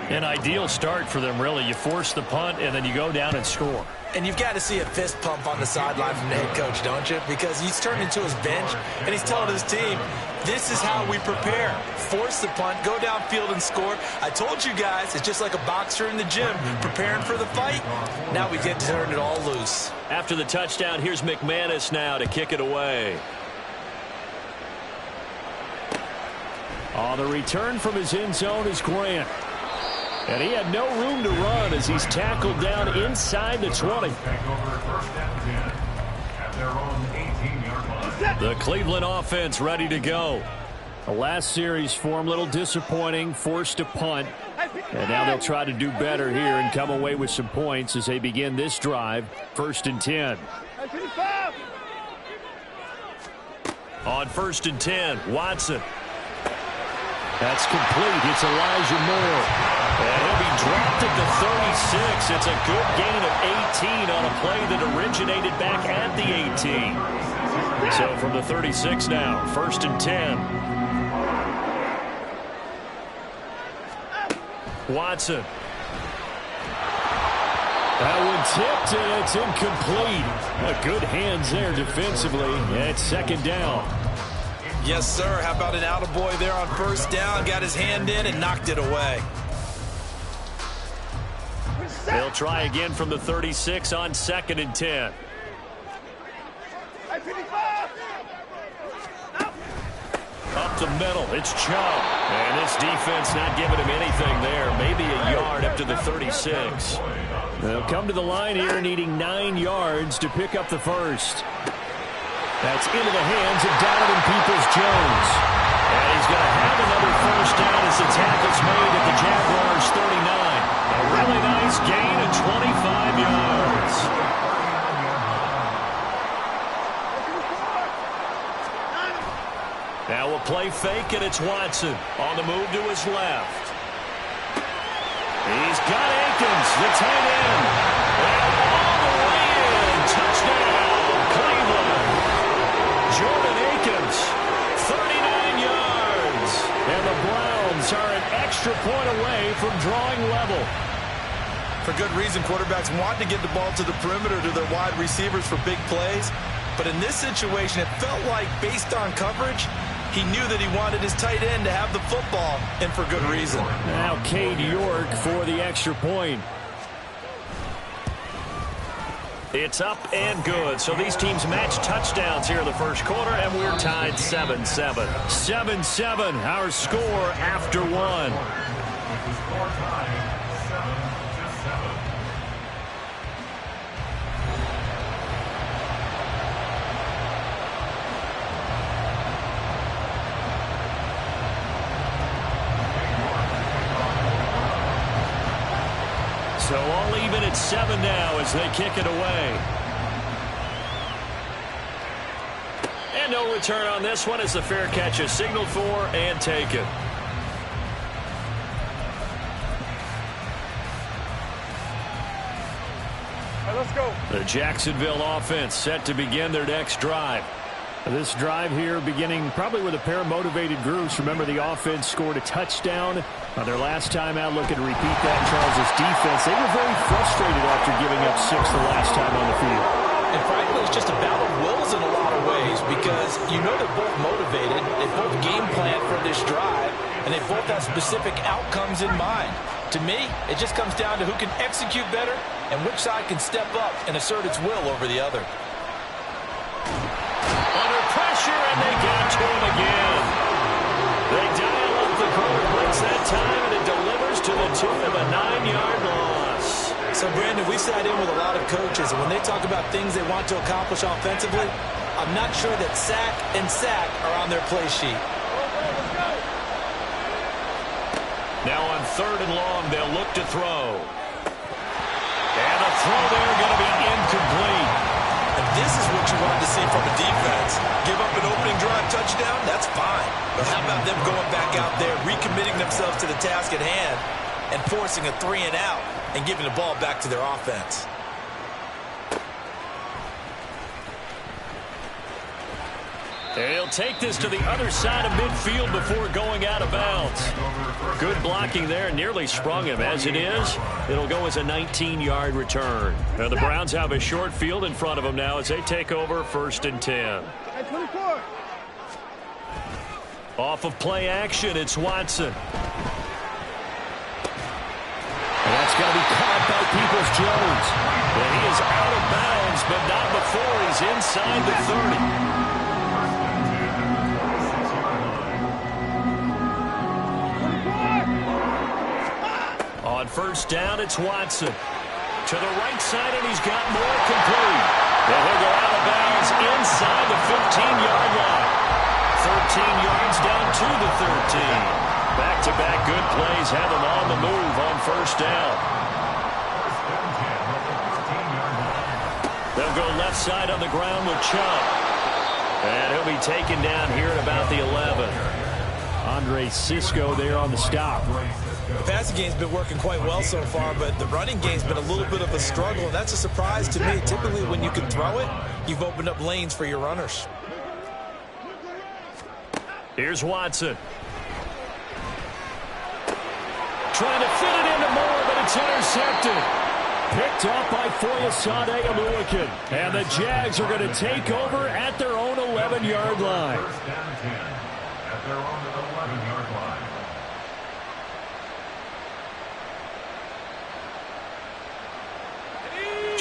An ideal start for them, really. You force the punt, and then you go down and score. And you've got to see a fist pump on the sideline from the head coach, don't you? Because he's turned into his bench, and he's telling his team, this is how we prepare. Force the punt, go downfield and score. I told you guys, it's just like a boxer in the gym, preparing for the fight. Now we get to turn it all loose. After the touchdown, here's McManus now to kick it away. On the return from his end zone is Grant. And he had no room to run as he's tackled down inside the 20. The Cleveland offense ready to go. The last series for him, a little disappointing, forced to punt. And now they'll try to do better here and come away with some points as they begin this drive, 1st and 10. On 1st and 10, Watson. That's complete. It's Elijah Moore. And he'll be dropped at the 36. It's a good gain of 18 on a play that originated back at the 18. So from the 36 now, 1st and 10. Watson. That one tipped, and it's incomplete. Good hands there defensively. And it's second down. Yes, sir. How about an attaboy there on first down? Got his hand in and knocked it away. They'll try again from the 36 on 2nd and 10. Up the middle, it's Chubb. And this defense not giving him anything there. Maybe a yard up to the 36. They'll come to the line here needing 9 yards to pick up the first. That's into the hands of Donovan Peoples-Jones. And he's going to have another first down as the tackle's made at the Jaguars' 39. A really nice gain of 25 yards. Now we'll play fake, and it's Watson on the move to his left. He's got Akins, the tight end. And all the way in. Touchdown, Cleveland. Jordan Akins, 39 yards. And the Browns are an extra point away from drawing level. For good reason, quarterbacks want to get the ball to the perimeter to their wide receivers for big plays. But in this situation, it felt like, based on coverage, he knew that he wanted his tight end to have the football, and for good reason. Now Cade York for the extra point. It's up and good. So these teams match touchdowns here in the first quarter, and we're tied 7-7. 7-7, our score after one. The score tied 7-7. So all even at 7 now as they kick it away. And no return on this one as the fair catch is signaled for and taken. All right, let's go. The Jacksonville offense set to begin their next drive. This drive here beginning probably with a pair of motivated groups. Remember, the offense scored a touchdown on their last time out. Looking to repeat that in Charles' defense. They were very frustrated after giving up 6 the last time on the field. And frankly, it's just a battle of wills in a lot of ways because you know they're both motivated. They both game plan for this drive, and they both have specific outcomes in mind. To me, it just comes down to who can execute better and which side can step up and assert its will over the other. And they got to him again. They dial up the quarterbacks that time, and it delivers to the tune of a 9-yard loss. So, Brandon, we sat in with a lot of coaches, and when they talk about things they want to accomplish offensively, I'm not sure that sack and sack are on their play sheet. Now on 3rd and long, they'll look to throw. And a throw there going to be incomplete. And this is what you want to see from a defense. Give up an opening drive touchdown, that's fine. But how about them going back out there, recommitting themselves to the task at hand, and forcing a 3-and-out and giving the ball back to their offense? He'll take this to the other side of midfield before going out of bounds. Good blocking there, nearly sprung him. As it is, it'll go as a 19-yard return. Now the Browns have a short field in front of them now as they take over 1st and 10. Off of play action, it's Watson. And that's going to be caught by Peoples-Jones. And he is out of bounds, but not before he's inside the 30. On 1st down, it's Watson. To the right side, and he's got more complete. And he'll go out of bounds inside the 15-yard line. 13 yards down to the 13. Back-to-back good plays have him on the move on 1st down. They'll go left side on the ground with Chubb. And he'll be taken down here at about the 11. Andre Cisco there on the stop. The passing game's been working quite well so far, but the running game's been a little bit of a struggle, and that's a surprise to me. Typically, when you can throw it, you've opened up lanes for your runners. Here's Watson. Trying to fit it into Moore, but it's intercepted. Picked up by Foyesade Oluwakin. And the Jags are going to take over at their own 11-yard line. 1st and 10 at their own 11-yard line.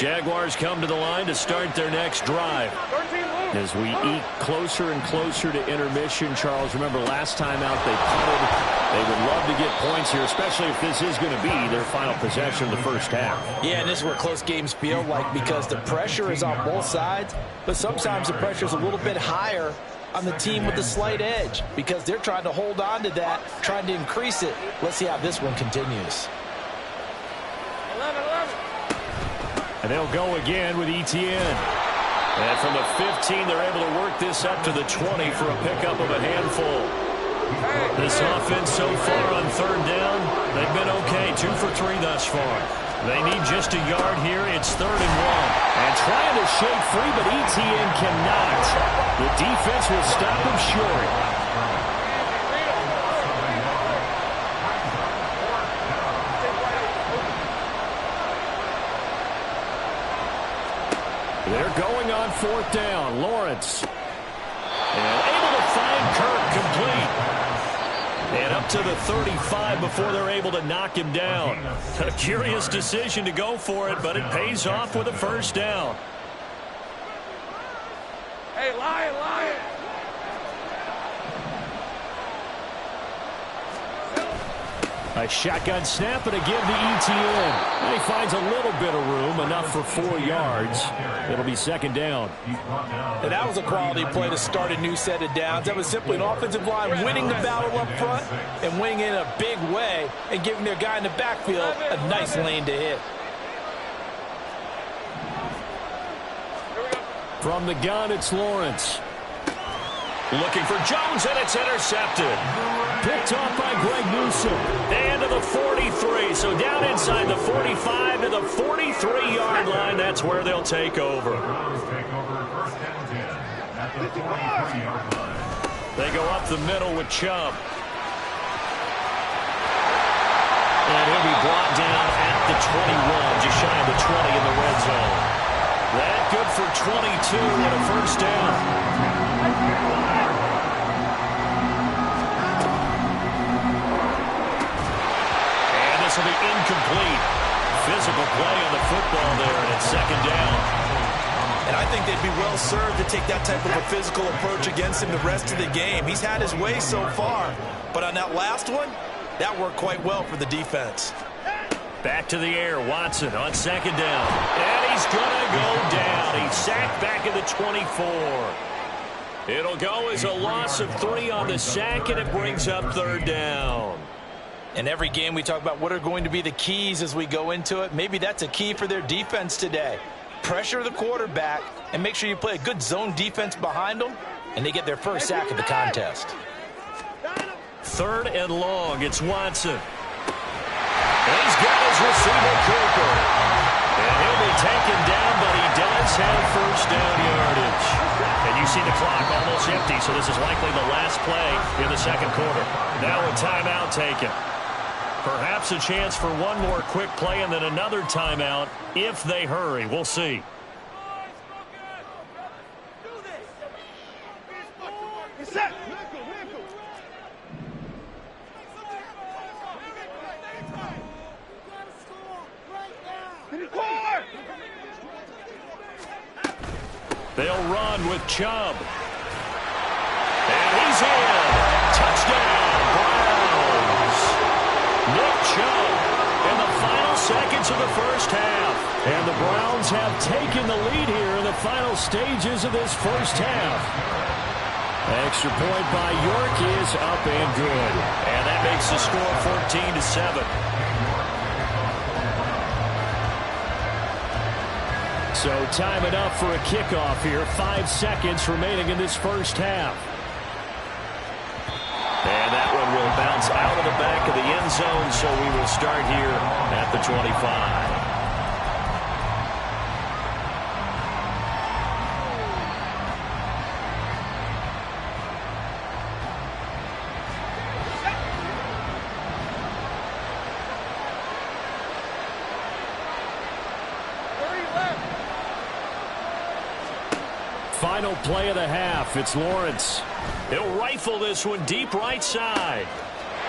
Jaguars come to the line to start their next drive. As we eke closer and closer to intermission, Charles, remember last time out they punted. They would love to get points here, especially if this is going to be their final possession of the first half. Yeah, and this is where close games feel like, because the pressure is on both sides, but sometimes the pressure is a little bit higher on the team with the slight edge because they're trying to hold on to that, trying to increase it. Let's see how this one continues. 11. And they'll go again with Etienne. And from the 15, they're able to work this up to the 20 for a pickup of a handful. This offense so far on third down, they've been okay, 2 for 3 thus far. They need just a yard here. It's 3rd and 1. And trying to shake free, but Etienne cannot. The defense will stop him short. They're going on 4th down. Lawrence. And able to find Kirk complete. And up to the 35 before they're able to knock him down. A curious decision to go for it, but it pays off with a 1st down. Hey, Lion. A shotgun snap and a give to Etienne. And he finds a little bit of room, enough for 4 yards. It'll be 2nd down. And that was a quality play to start a new set of downs. That was simply an offensive line winning the battle up front and winning in a big way and giving their guy in the backfield a nice lane to hit. From the gun, it's Lawrence. Looking for Jones, and it's intercepted. Picked off by Greg Newsom. And to the 43, so down inside the 45 to the 43-yard line. That's where they'll take over. They go up the middle with Chubb. And he'll be brought down at the 21, just shy of the 20 in the red zone. That good for 22 and a 1st down. This will be incomplete. Physical play on the football there, and it's 2nd down. And I think they'd be well served to take that type of a physical approach against him the rest of the game. He's had his way so far, but on that last one, that worked quite well for the defense. Back to the air, Watson on 2nd down. And he's going to go down. He's sacked back at the 24. It'll go as a loss of 3 on the sack, and it brings up 3rd down. In every game we talk about what are going to be the keys as we go into it. Maybe that's a key for their defense today. Pressure the quarterback and make sure you play a good zone defense behind them, and they get their first sack of the contest. 3rd and long. It's Watson. And he's got his receiver, Cooper. And he'll be taken down, but he does have 1st down yardage. And you see the clock almost empty, so this is likely the last play in the 2nd quarter. Now a timeout taken. Perhaps a chance for one more quick play and then another timeout if they hurry. We'll see. They'll run with Chubb. And he's in. Touchdown, Browns. Nick Chubb in the final seconds of the 1st half. And the Browns have taken the lead here in the final stages of this 1st half. Extra point by York is up and good. And that makes the score 14-7. So time enough for a kickoff here. 5 seconds remaining in this 1st half. And that one will bounce out of the back of the end zone, so we will start here at the 25. Final play of the half. It's Lawrence. He'll rifle this one deep right side.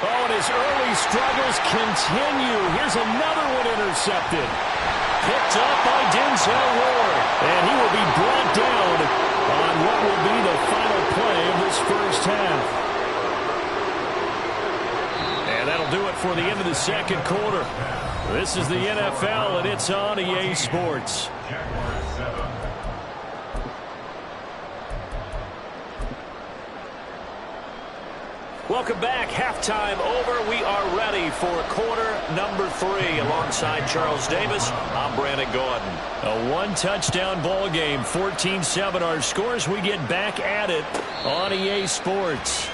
Oh, and his early struggles continue. Here's another one intercepted. picked up by Denzel Ward. And he will be brought down on what will be the final play of this first half. And that'll do it for the end of the second quarter. This is the NFL, and it's on EA Sports. Welcome back. Halftime over. We are ready for quarter number 3. Alongside Charles Davis, I'm Brandon Gordon. A one-touchdown ball game, 14-7 our scores. We get back at it on EA Sports.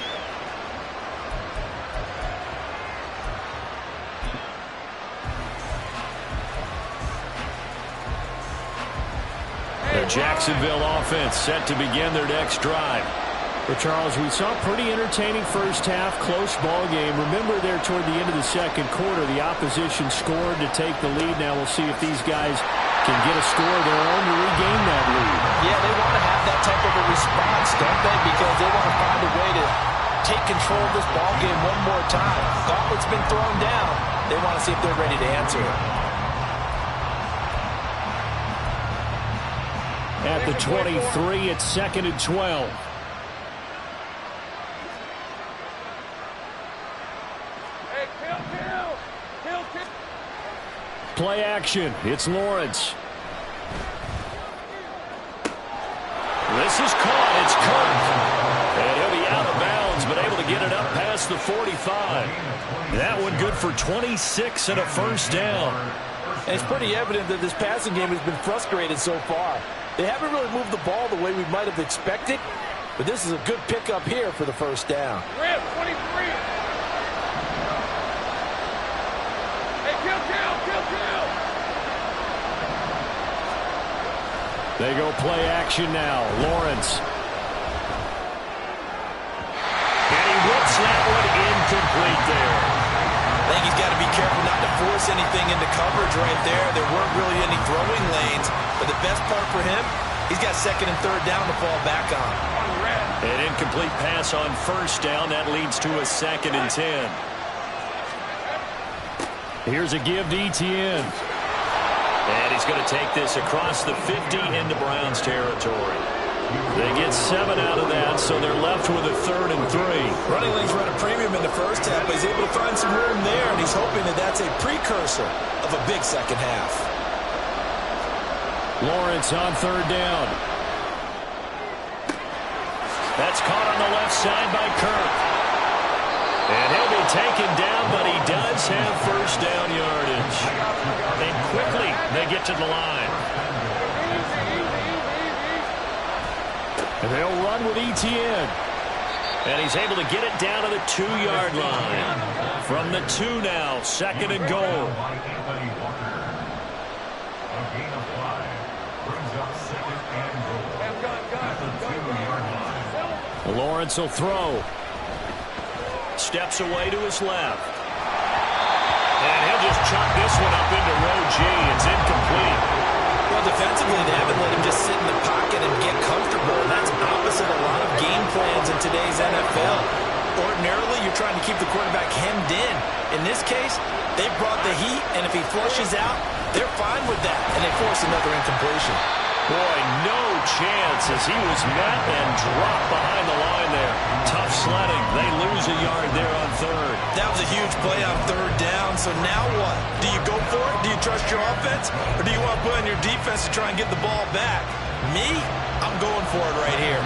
The Jacksonville offense set to begin their next drive. Well, Charles, we saw a pretty entertaining first half, close ball game. Remember there toward the end of the second quarter, the opposition scored to take the lead. Now we'll see if these guys can get a score of their own to regain that lead. Yeah, they want to have that type of a response, don't they? Because they want to find a way to take control of this ball game one more time. Gauntlet's been thrown down. They want to see if they're ready to answer it. At the 23, it's 2nd and 12. Play action. It's Lawrence. This is caught. It's Kirk. And he'll be out of bounds, but able to get it up past the 45. That one good for 26 and a first down. And it's pretty evident that this passing game has been frustrated so far. They haven't really moved the ball the way we might have expected, but this is a good pickup here for the first down. Rip, 23. They go play action now. Lawrence. And he whips that one incomplete there. I think he's got to be careful not to force anything into coverage right there. There weren't really any throwing lanes, but the best part for him, he's got 2nd and 3rd down to fall back on. An incomplete pass on first down. That leads to a 2nd and 10. Here's a give to Etienne. And he's going to take this across the 50 into Browns territory. They get 7 out of that, so they're left with a 3rd and 3. Running lanes run a premium in the first half, but he's able to find some room there, and he's hoping that that's a precursor of a big second half. Lawrence on 3rd down. That's caught on the left side by Kirk. And he'll be taken down, but he does have first down yardage. And quickly they get to the line. And they'll run with Etienne. And he's able to get it down to the 2-yard line. From the 2 now, 2nd and goal. Lawrence will throw. Steps away to his left. And he'll just chuck this one up into row G. It's incomplete. Well, defensively, they haven't let him just sit in the pocket and get comfortable. And that's opposite a lot of game plans in today's NFL. Ordinarily, you're trying to keep the quarterback hemmed in. In this case, they brought the heat, and if he flushes out, they're fine with that. And they force another incompletion. Boy, no chance as he was met and dropped behind the line there. Tough sledding. They lose a yard there on 3rd. That was a huge play on 3rd down. So now what? Do you go for it? Do you trust your offense? Or do you want to put on your defense to try and get the ball back? Me? I'm going for it right here.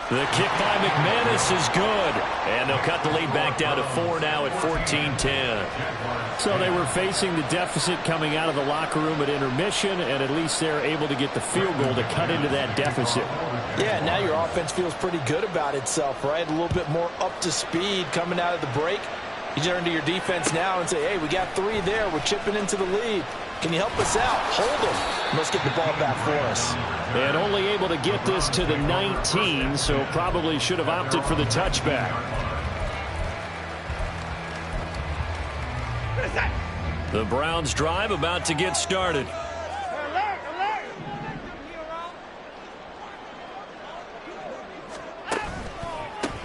The kick by McManus is good. And they'll cut the lead back down to 4 now at 14-10. So they were facing the deficit coming out of the locker room at intermission, and at least they're able to get the field goal to cut into that deficit. Yeah, now your offense feels pretty good about itself, right? A little bit more up to speed coming out of the break. You turn to your defense now and say, hey, we got 3 there. We're chipping into the lead. Can you help us out? Hold them. Let's get the ball back for us. And only able to get this to the 19, so probably should have opted for the touchback. The Browns drive about to get started.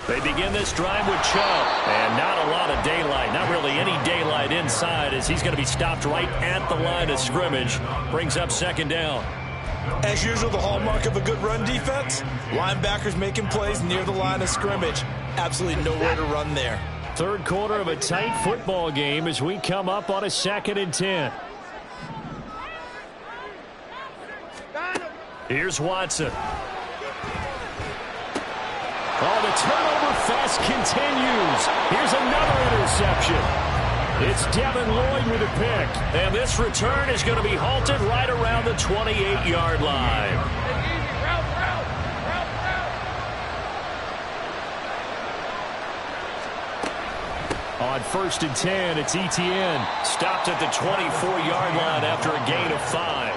They begin this drive with Chubb. And not a lot of daylight, not really any daylight inside, as he's going to be stopped right at the line of scrimmage. Brings up second down. As usual, the hallmark of a good run defense, linebackers making plays near the line of scrimmage. Absolutely nowhere to run there. Third quarter of a tight football game as we come up on a 2nd and 10. Here's Watson. Oh, the turnover fest continues. Here's another interception. It's Devin Lloyd with a pick. And this return is going to be halted right around the 28-yard line. On 1st and 10, it's Etienne. Stopped at the 24-yard line after a gain of 5.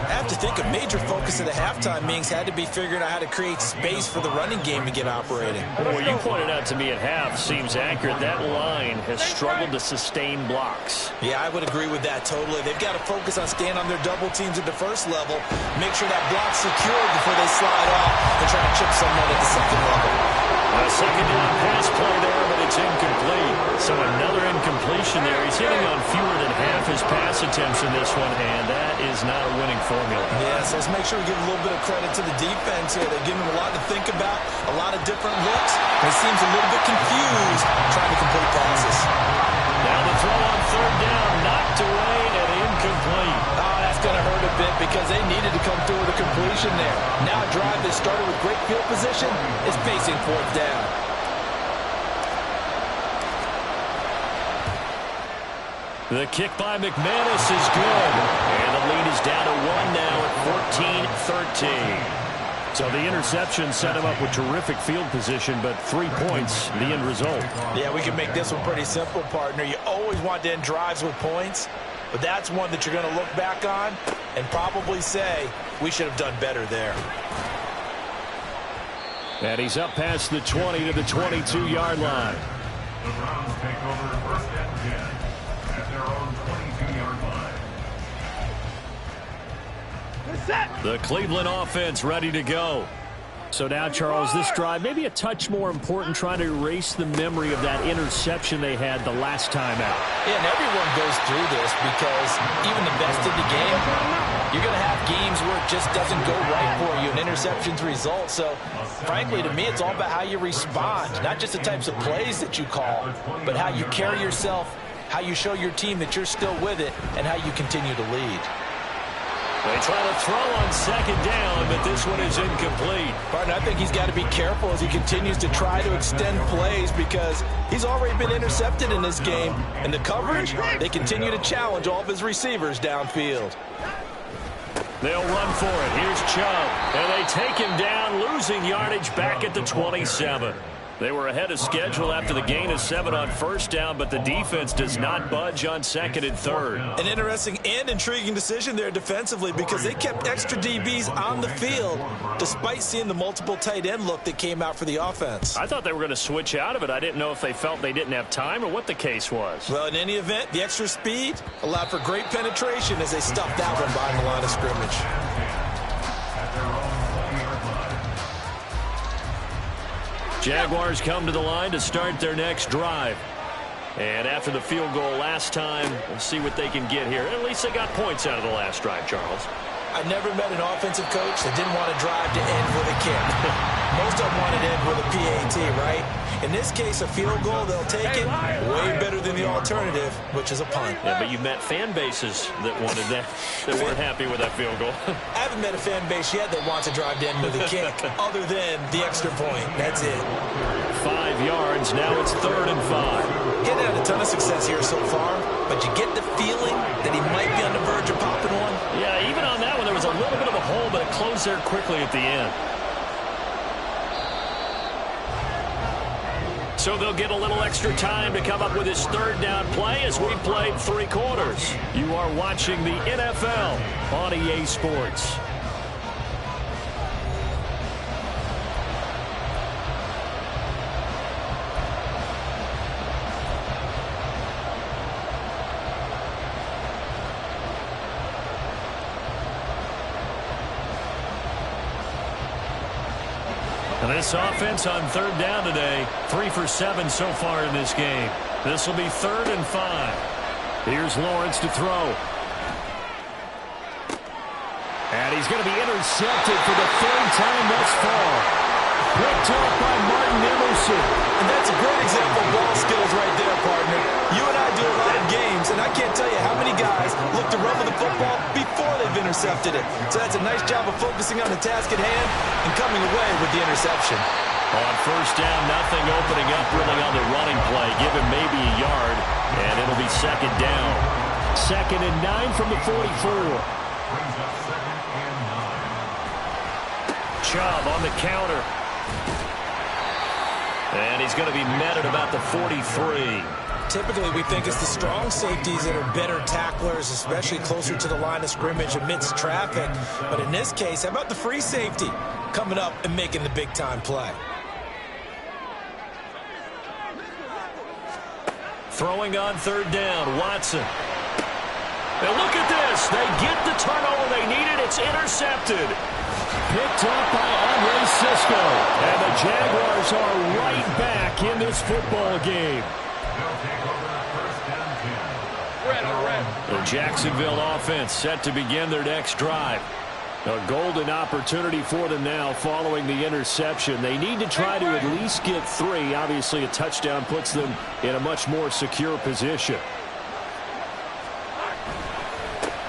I have to think a major focus of the halftime meetings had to be figuring out how to create space for the running game to get operating. Well, you pointed out to me at half seems accurate. That line has struggled to sustain blocks. Yeah, I would agree with that totally. They've got to focus on staying on their double teams at the first level, make sure that block's secured before they slide off and try to chip someone at the second level. A second down pass play there, but it's incomplete. So another incompletion there. He's hitting on fewer than half his pass attempts in this one, and that is not a winning formula. Yeah, so let's make sure we give a little bit of credit to the defense here. They're giving him a lot to think about, a lot of different looks. He seems a little bit confused trying to complete passes. Now the throw on 3rd down, knocked away and incomplete. Oh, that's going to hurt a bit because they needed to come through with a completion there. Now a drive that started with great field position is facing 4th down. The kick by McManus is good. And the lead is down to 1 now at 14-13. So the interception set him up with terrific field position, but 3 points, the end result. Yeah, we can make this one pretty simple, partner. You always want to end drives with points, but that's one that you're going to look back on and probably say, we should have done better there. And he's up past the 20 to the 22-yard line. The Browns take over 1st and 10 at their own 22-yard line. The Cleveland offense ready to go. So now, Charles, this drive maybe a touch more important, trying to erase the memory of that interception they had the last time out. Yeah, and everyone goes through this because even the best in the game, you're going to have games where it just doesn't go right for you, and interceptions result. So, frankly, to me, it's all about how you respond, not just the types of plays that you call, but how you carry yourself, how you show your team that you're still with it, and how you continue to lead. They try to throw on 2nd down, but this one is incomplete. Partner, I think he's got to be careful as he continues to try to extend plays because he's already been intercepted in this game. And the coverage, they continue to challenge all of his receivers downfield. They'll run for it. Here's Chubb. And they take him down, losing yardage back at the 27. They were ahead of schedule after the gain of 7 on 1st down, but the defense does not budge on 2nd and 3rd. An interesting and intriguing decision there defensively because they kept extra DBs on the field despite seeing the multiple tight end look that came out for the offense. I thought they were going to switch out of it. I didn't know if they felt they didn't have time or what the case was. Well, in any event, the extra speed allowed for great penetration as they stuffed that one behind the line of scrimmage. Jaguars come to the line to start their next drive. And after the field goal last time, we'll see what they can get here. At least they got points out of the last drive, Charles. I never met an offensive coach that didn't want to drive to end with a kick. Most of them wanted to end with a PAT, right? In this case, a field goal, they'll take it. Way better than the alternative, which is a punt. Yeah, but you've met fan bases that wanted that, that weren't happy with that field goal. I haven't met a fan base yet that wants to drive to end with a kick, other than the extra point. That's it. 5 yards, now it's 3rd and 5. Getting had a ton of success here so far, but you get the feeling that he might be on the verge of popping one. Yeah, even on that one, there was a little bit of a hole, but it closed there quickly at the end. So they'll get a little extra time to come up with his 3rd down play as we played 3 quarters. You are watching the NFL on EA Sports. And this offense on third down today, 3 for 7 so far in this game. This will be 3rd and 5. Here's Lawrence to throw. And he's going to be intercepted for the 3rd time thus far. Picked up by Martin Emerson. And that's a great example of ball skills right there, partner. You and I do a lot of games, and I can't tell you how many guys look to run with the football before they've intercepted it. So that's a nice job of focusing on the task at hand and coming away with the interception. On first down, nothing opening up really on the running play. Give him maybe a yard, and it'll be 2nd down. 2nd and 9 from the 44. Brings up 2nd and 9. Chubb on the counter. And he's going to be met at about the 43. Typically, we think it's the strong safeties that are better tacklers, especially closer to the line of scrimmage amidst traffic. But in this case, how about the free safety coming up and making the big-time play? Throwing on 3rd down, Watson. Now look at this. They get the turnover they needed. It's intercepted. Picked up by Andre Cisco. And the Jaguars are right back in this football game. They'll take over 1st and 10. The Jacksonville offense set to begin their next drive. A golden opportunity for them now following the interception. They need to try to at least get 3. Obviously, a touchdown puts them in a much more secure position.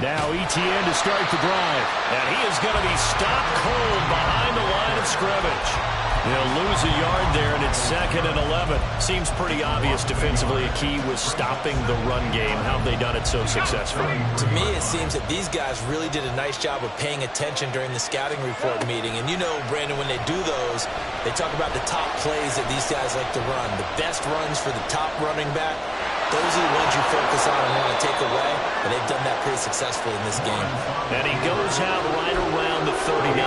Now Etienne to start the drive. And he is going to be stopped cold behind the line of scrimmage. He'll lose a yard there, and it's 2nd and 11. Seems pretty obvious defensively a key was stopping the run game. How have they done it so successfully? To me, it seems that these guys really did a nice job of paying attention during the scouting report meeting. And you know, Brandon, when they do those, they talk about the top plays that these guys like to run. The best runs for the top running back. Those are the ones you focus on and want to take away, and they've done that pretty successfully in this game. And he goes out right around the 39.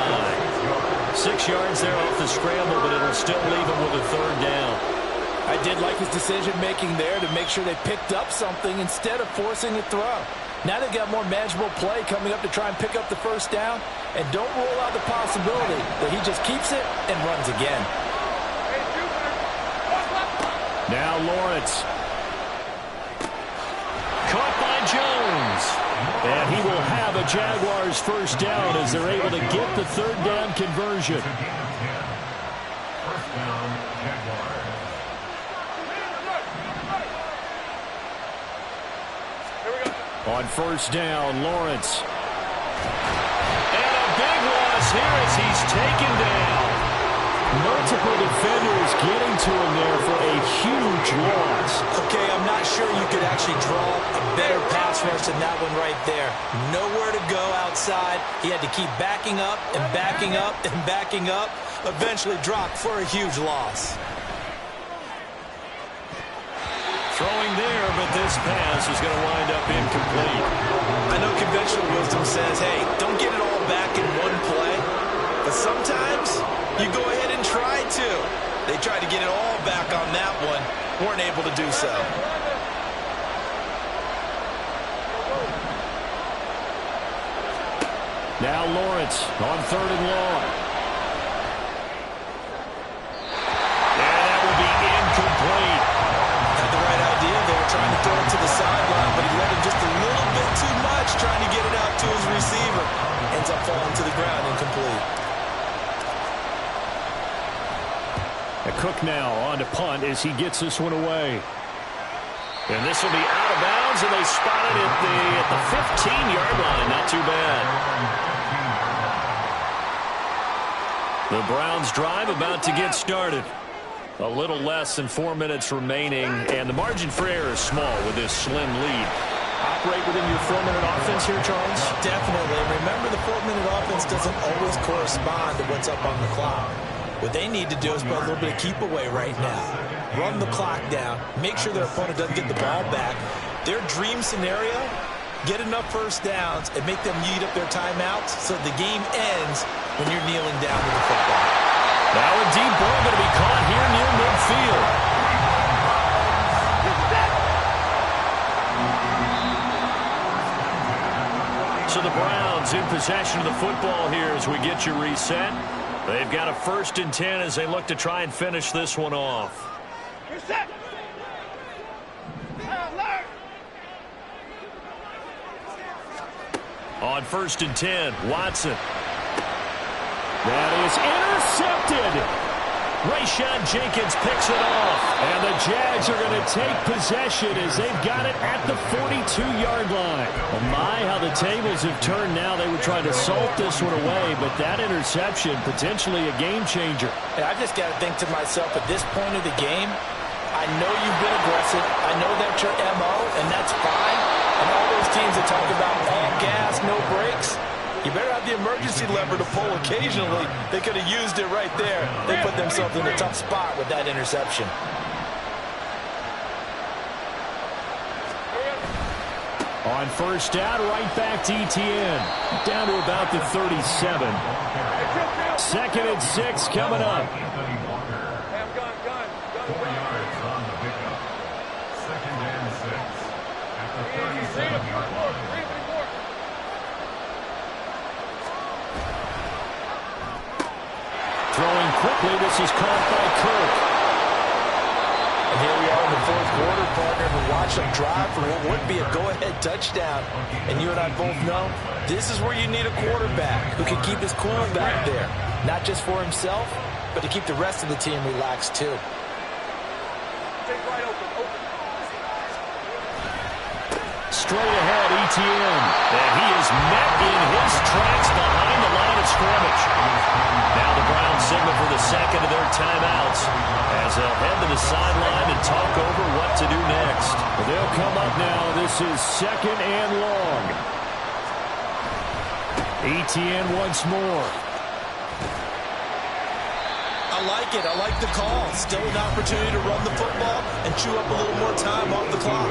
6 yards there off the scramble, but it'll still leave him with a 3rd down. I did like his decision-making there to make sure they picked up something instead of forcing a throw. Now they've got more manageable play coming up to try and pick up the 1st down, and don't rule out the possibility that he just keeps it and runs again. Now Lawrence. Caught by Jones. And he will have a Jaguars 1st down as they're able to get the 3rd down conversion. 1st down, Jaguars. On 1st down, Lawrence. And a big loss here as he's taken down. Multiple defenders getting to him there for a huge loss. Okay, I'm not sure you could actually draw a better pass rush than that one right there. Nowhere to go outside. He had to keep backing up and backing up and backing up. Eventually dropped for a huge loss. Throwing there, but this pass is going to wind up incomplete. I know conventional wisdom says, hey, don't get it all back in one play. But sometimes you go ahead and try to. They tried to get it all back on that one. Weren't able to do so. Now Lawrence on 3rd and long. And that will be incomplete. Had the right idea there, trying to throw it to the sideline, but he let him just a little bit too much, trying to get it out to his receiver. Ends up falling to the ground, incomplete. Cook now on to punt as he gets this one away. And this will be out of bounds, and they spot it at the 15-yard line. Not too bad. The Browns drive about to get started. A little less than 4 minutes remaining, and the margin for error is small with this slim lead. Operate within your 4-minute offense here, Charles? Definitely. Remember, the 4-minute offense doesn't always correspond to what's up on the clock. What they need to do is put a little bit of keep away right now. Run the clock down. Make sure their opponent doesn't get the ball back. Their dream scenario, get enough 1st downs and make them eat up their timeouts so the game ends when you're kneeling down with the football. Now a deep ball going to be caught here near midfield. So the Browns in possession of the football here as we get you reset. They've got a 1st and 10 as they look to try and finish this one off. You're set. On 1st and 10, Watson. That is intercepted. Rayshon Jenkins picks it off. And the Jags are going to take possession as they've got it at the 42-yard line. Oh my, how the tables have turned now. They were trying to salt this one away, but that interception, potentially a game changer. And I just got to think to myself, at this point of the game, I know you've been aggressive. I know that's your MO, and that's fine. And all those teams that talk about all gas, no brakes, you better have the emergency lever to pull occasionally. They could have used it right there. They put themselves in a tough spot with that interception. On 1st down, right back to ETN. Down to about the 37. 2nd and 6 coming up. Have gun. 4 yards on the pickup. 2nd and 6 at the 37-yard line. Throwing quickly, this is caught by Kirk. And here we are in the 4th quarter, partner, to watch them drive for what would be a go-ahead touchdown. And you and I both know this is where you need a quarterback who can keep his cool back there. Not just for himself, but to keep the rest of the team relaxed too. Straight ahead, ETN. And he is met in his tracks behind the line of scrimmage. Now the Browns signal for the 2nd of their timeouts as they'll head to the sideline and talk over what to do next. They'll come up now. This is 2nd and long. ETN once more. I like it. I like the call. Still an opportunity to run the football and chew up a little more time off the clock.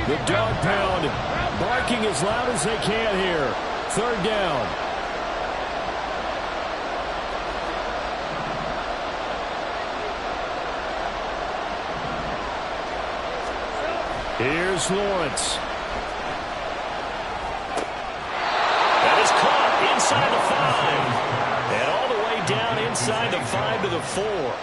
The dog pound barking as loud as they can here. 3rd down. Here's Lawrence. That is caught inside the 5. And all the way down inside the 5 to the 4.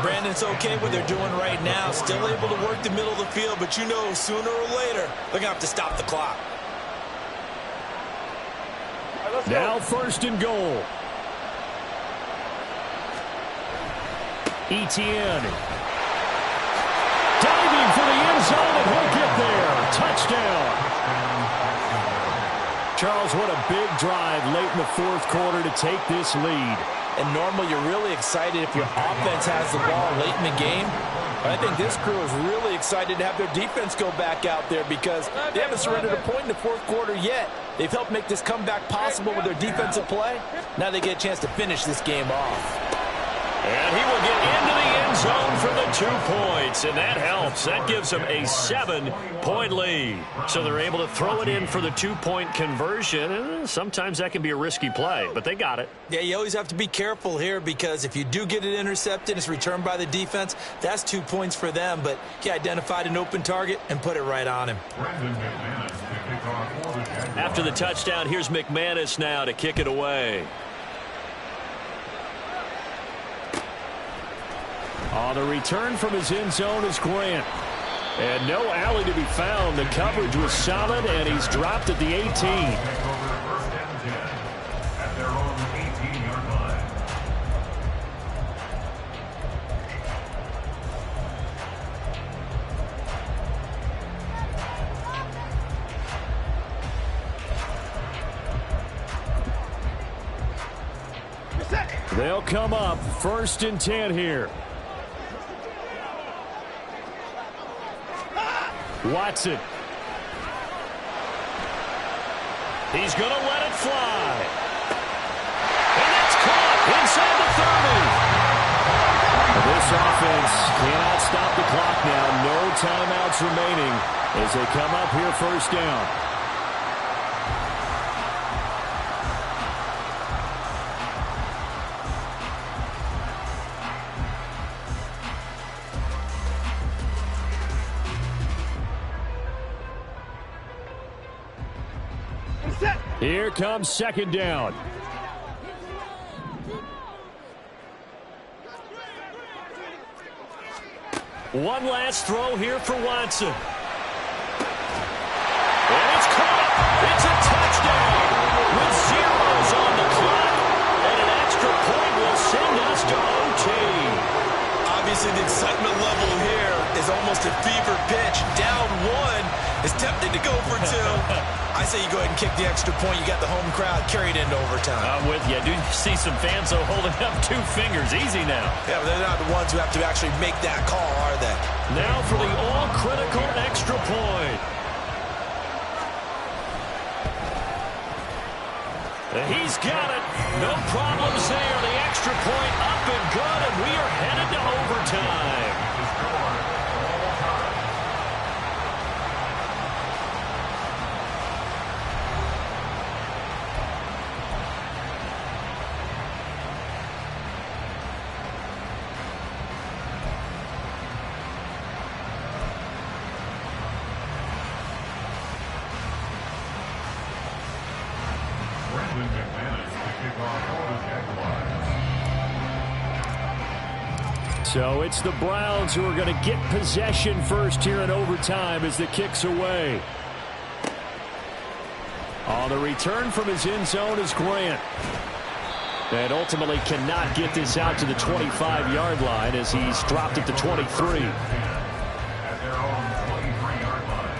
Brandon, it's okay what they're doing right now. Still able to work the middle of the field, but you know sooner or later they're going to have to stop the clock. Now 1st and goal. ETN. Diving for the end zone, and he'll get there. Touchdown. Charles, what a big drive late in the 4th quarter to take this lead. And normally you're really excited if your offense has the ball late in the game. But I think this crew is really excited to have their defense go back out there because they haven't surrendered a point in the 4th quarter yet. They've helped make this comeback possible with their defensive play. Now they get a chance to finish this game off. And he will get into the end zone for the 2 points, and that helps. That gives them a 7-point lead. So they're able to throw it in for the 2-point conversion, and sometimes that can be a risky play, but they got it. Yeah, you always have to be careful here because if you do get it intercepted, it's returned by the defense, that's 2 points for them, but he identified an open target and put it right on him. After the touchdown, here's McManus now to kick it away. On the return from his end zone is Grant. And no alley to be found. The coverage was solid, and he's dropped at the 18. At their own 18-yard line. They'll come up 1st and 10 here. Watson. He's going to let it fly. And that's caught inside the 30. This offense cannot stop the clock now. No timeouts remaining as they come up here 1st down. Here comes second down. One last throw here for Watson. And it's caught. It's a touchdown with zeros on the clock. And an extra point will send us to OT. Obviously, the excitement level here is almost a fever pitch. Down one is tempted to go for two. I say you go ahead and kick the extra point. You got the home crowd carried into overtime. I'm with you. I do see some fans, though, holding up 2 fingers. Easy now. Yeah, but they're not the ones who have to actually make that call, are they? Now for the all-critical extra point. He's got it. No problems there. The extra point up and good, and we are headed to overtime. So it's the Browns who are going to get possession first here in overtime as the kick's away. On the return from his end zone is Grant. And ultimately cannot get this out to the 25-yard line as he's dropped at the 23. At their own 23-yard line.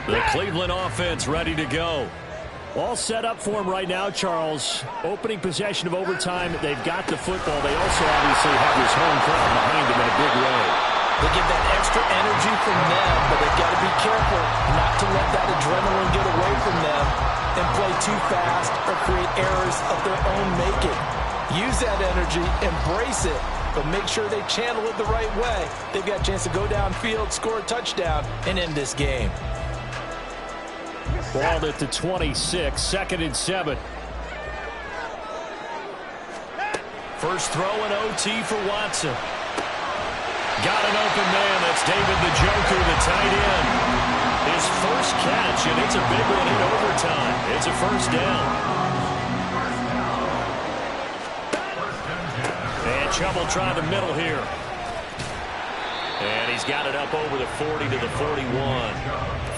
The Cleveland offense ready to go. All set up for him right now, Charles. Opening possession of overtime. They've got the football. They also obviously have this home crowd behind them in a big way. They get that extra energy from them, but they've got to be careful not to let that adrenaline get away from them and play too fast or create errors of their own making. Use that energy, embrace it, but make sure they channel it the right way. They've got a chance to go downfield, score a touchdown, and end this game. Ball at the 26, 2nd and 7. First throw in OT for Watson. Got an open man. That's David the Joker, the tight end. His first catch, and it's a big one in overtime. It's a first down. And Chubb will try the middle here. And he's got it up over the 40 to the 41.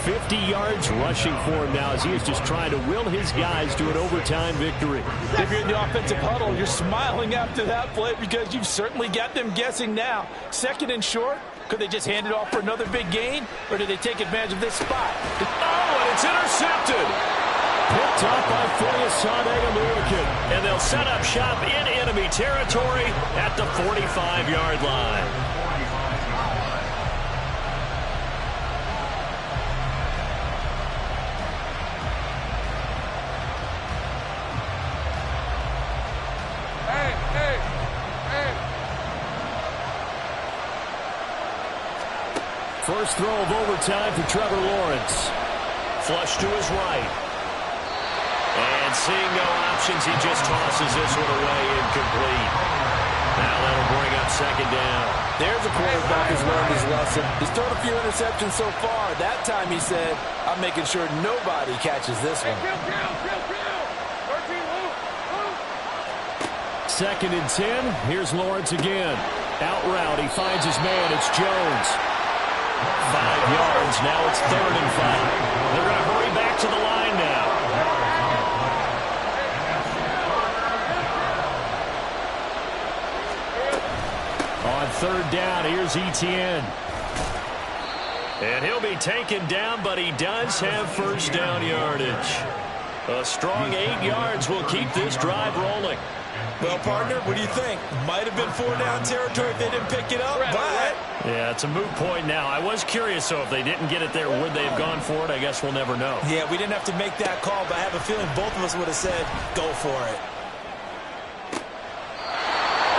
50 yards rushing for him now as he is just trying to will his guys to an overtime victory. If you're in the offensive huddle, you're smiling after that play because you've certainly got them guessing now. 2nd and short, could they just hand it off for another big gain, or do they take advantage of this spot? Oh, and it's intercepted. Picked up by Foyesade American. And they'll set up shop in enemy territory at the 45-yard line. First throw of overtime for Trevor Lawrence. Flush to his right. And seeing no options, he just tosses this one away incomplete. Now that'll bring up 2nd down. There's a quarterback who's learned his lesson. He's thrown a few interceptions so far. That time he said, I'm making sure nobody catches this one. 2nd and 10. Here's Lawrence again. Out route. He finds his man. It's Jones. 5 yards. Now it's 3rd and 5. They're going to hurry back to the line now. On 3rd down, here's Etienne. And he'll be taken down, but he does have first down yardage. A strong 8 yards will keep this drive rolling. Well, partner, what do you think? Might have been 4-down territory if they didn't pick it up, but... Yeah, it's a moot point now. I was curious, so if they didn't get it there, would they have gone for it? I guess we'll never know. Yeah, we didn't have to make that call, but I have a feeling both of us would have said, go for it.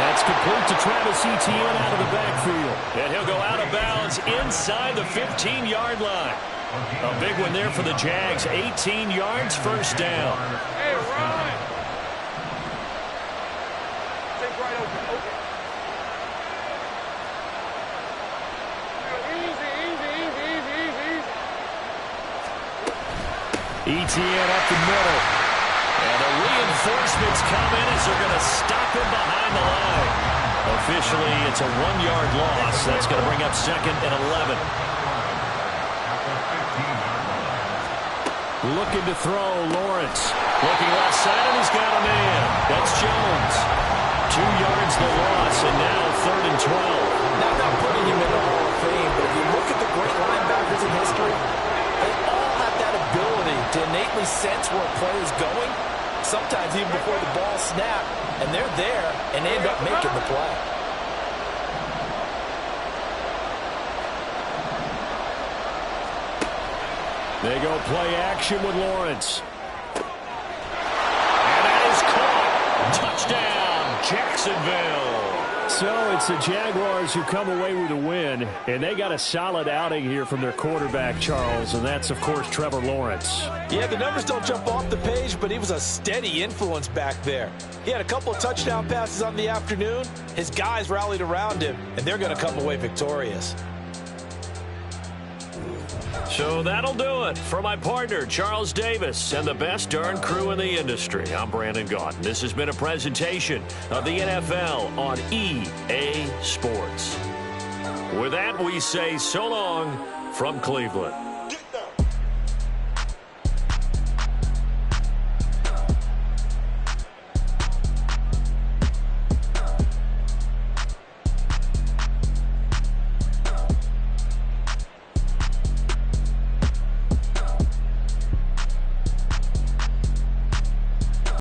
That's complete to Travis Etienne out of the backfield. And he'll go out of bounds inside the 15-yard line. A big one there for the Jags. 18 yards, first down. Hey, Ryan. Take right open. ETN up the middle. And the reinforcements come in as they're going to stop him behind the line. Officially, it's a 1-yard loss. That's going to bring up 2nd and 11. Looking to throw, Lawrence. Looking left side, and he's got a man. That's Jones. 2 yards the loss, and now 3rd and 12. Now I'm not putting him in the Hall of Fame, but if you look at the great linebackers in history, they all have that ability to innately sense where a play is going, sometimes even before the ball snapped, and they're there and they end up making the play. They go play action with Lawrence. And that is caught. Touchdown, Jacksonville. So it's the Jaguars who come away with a win, and they got a solid outing here from their quarterback, Charles, and that's, of course, Trevor Lawrence. Yeah, the numbers don't jump off the page, but he was a steady influence back there. He had a couple of touchdown passes on the afternoon. His guys rallied around him, and they're going to come away victorious. So that'll do it for my partner, Charles Davis, and the best darn crew in the industry. I'm Brandon Gaudin. This has been a presentation of the NFL on EA Sports. With that, we say so long from Cleveland.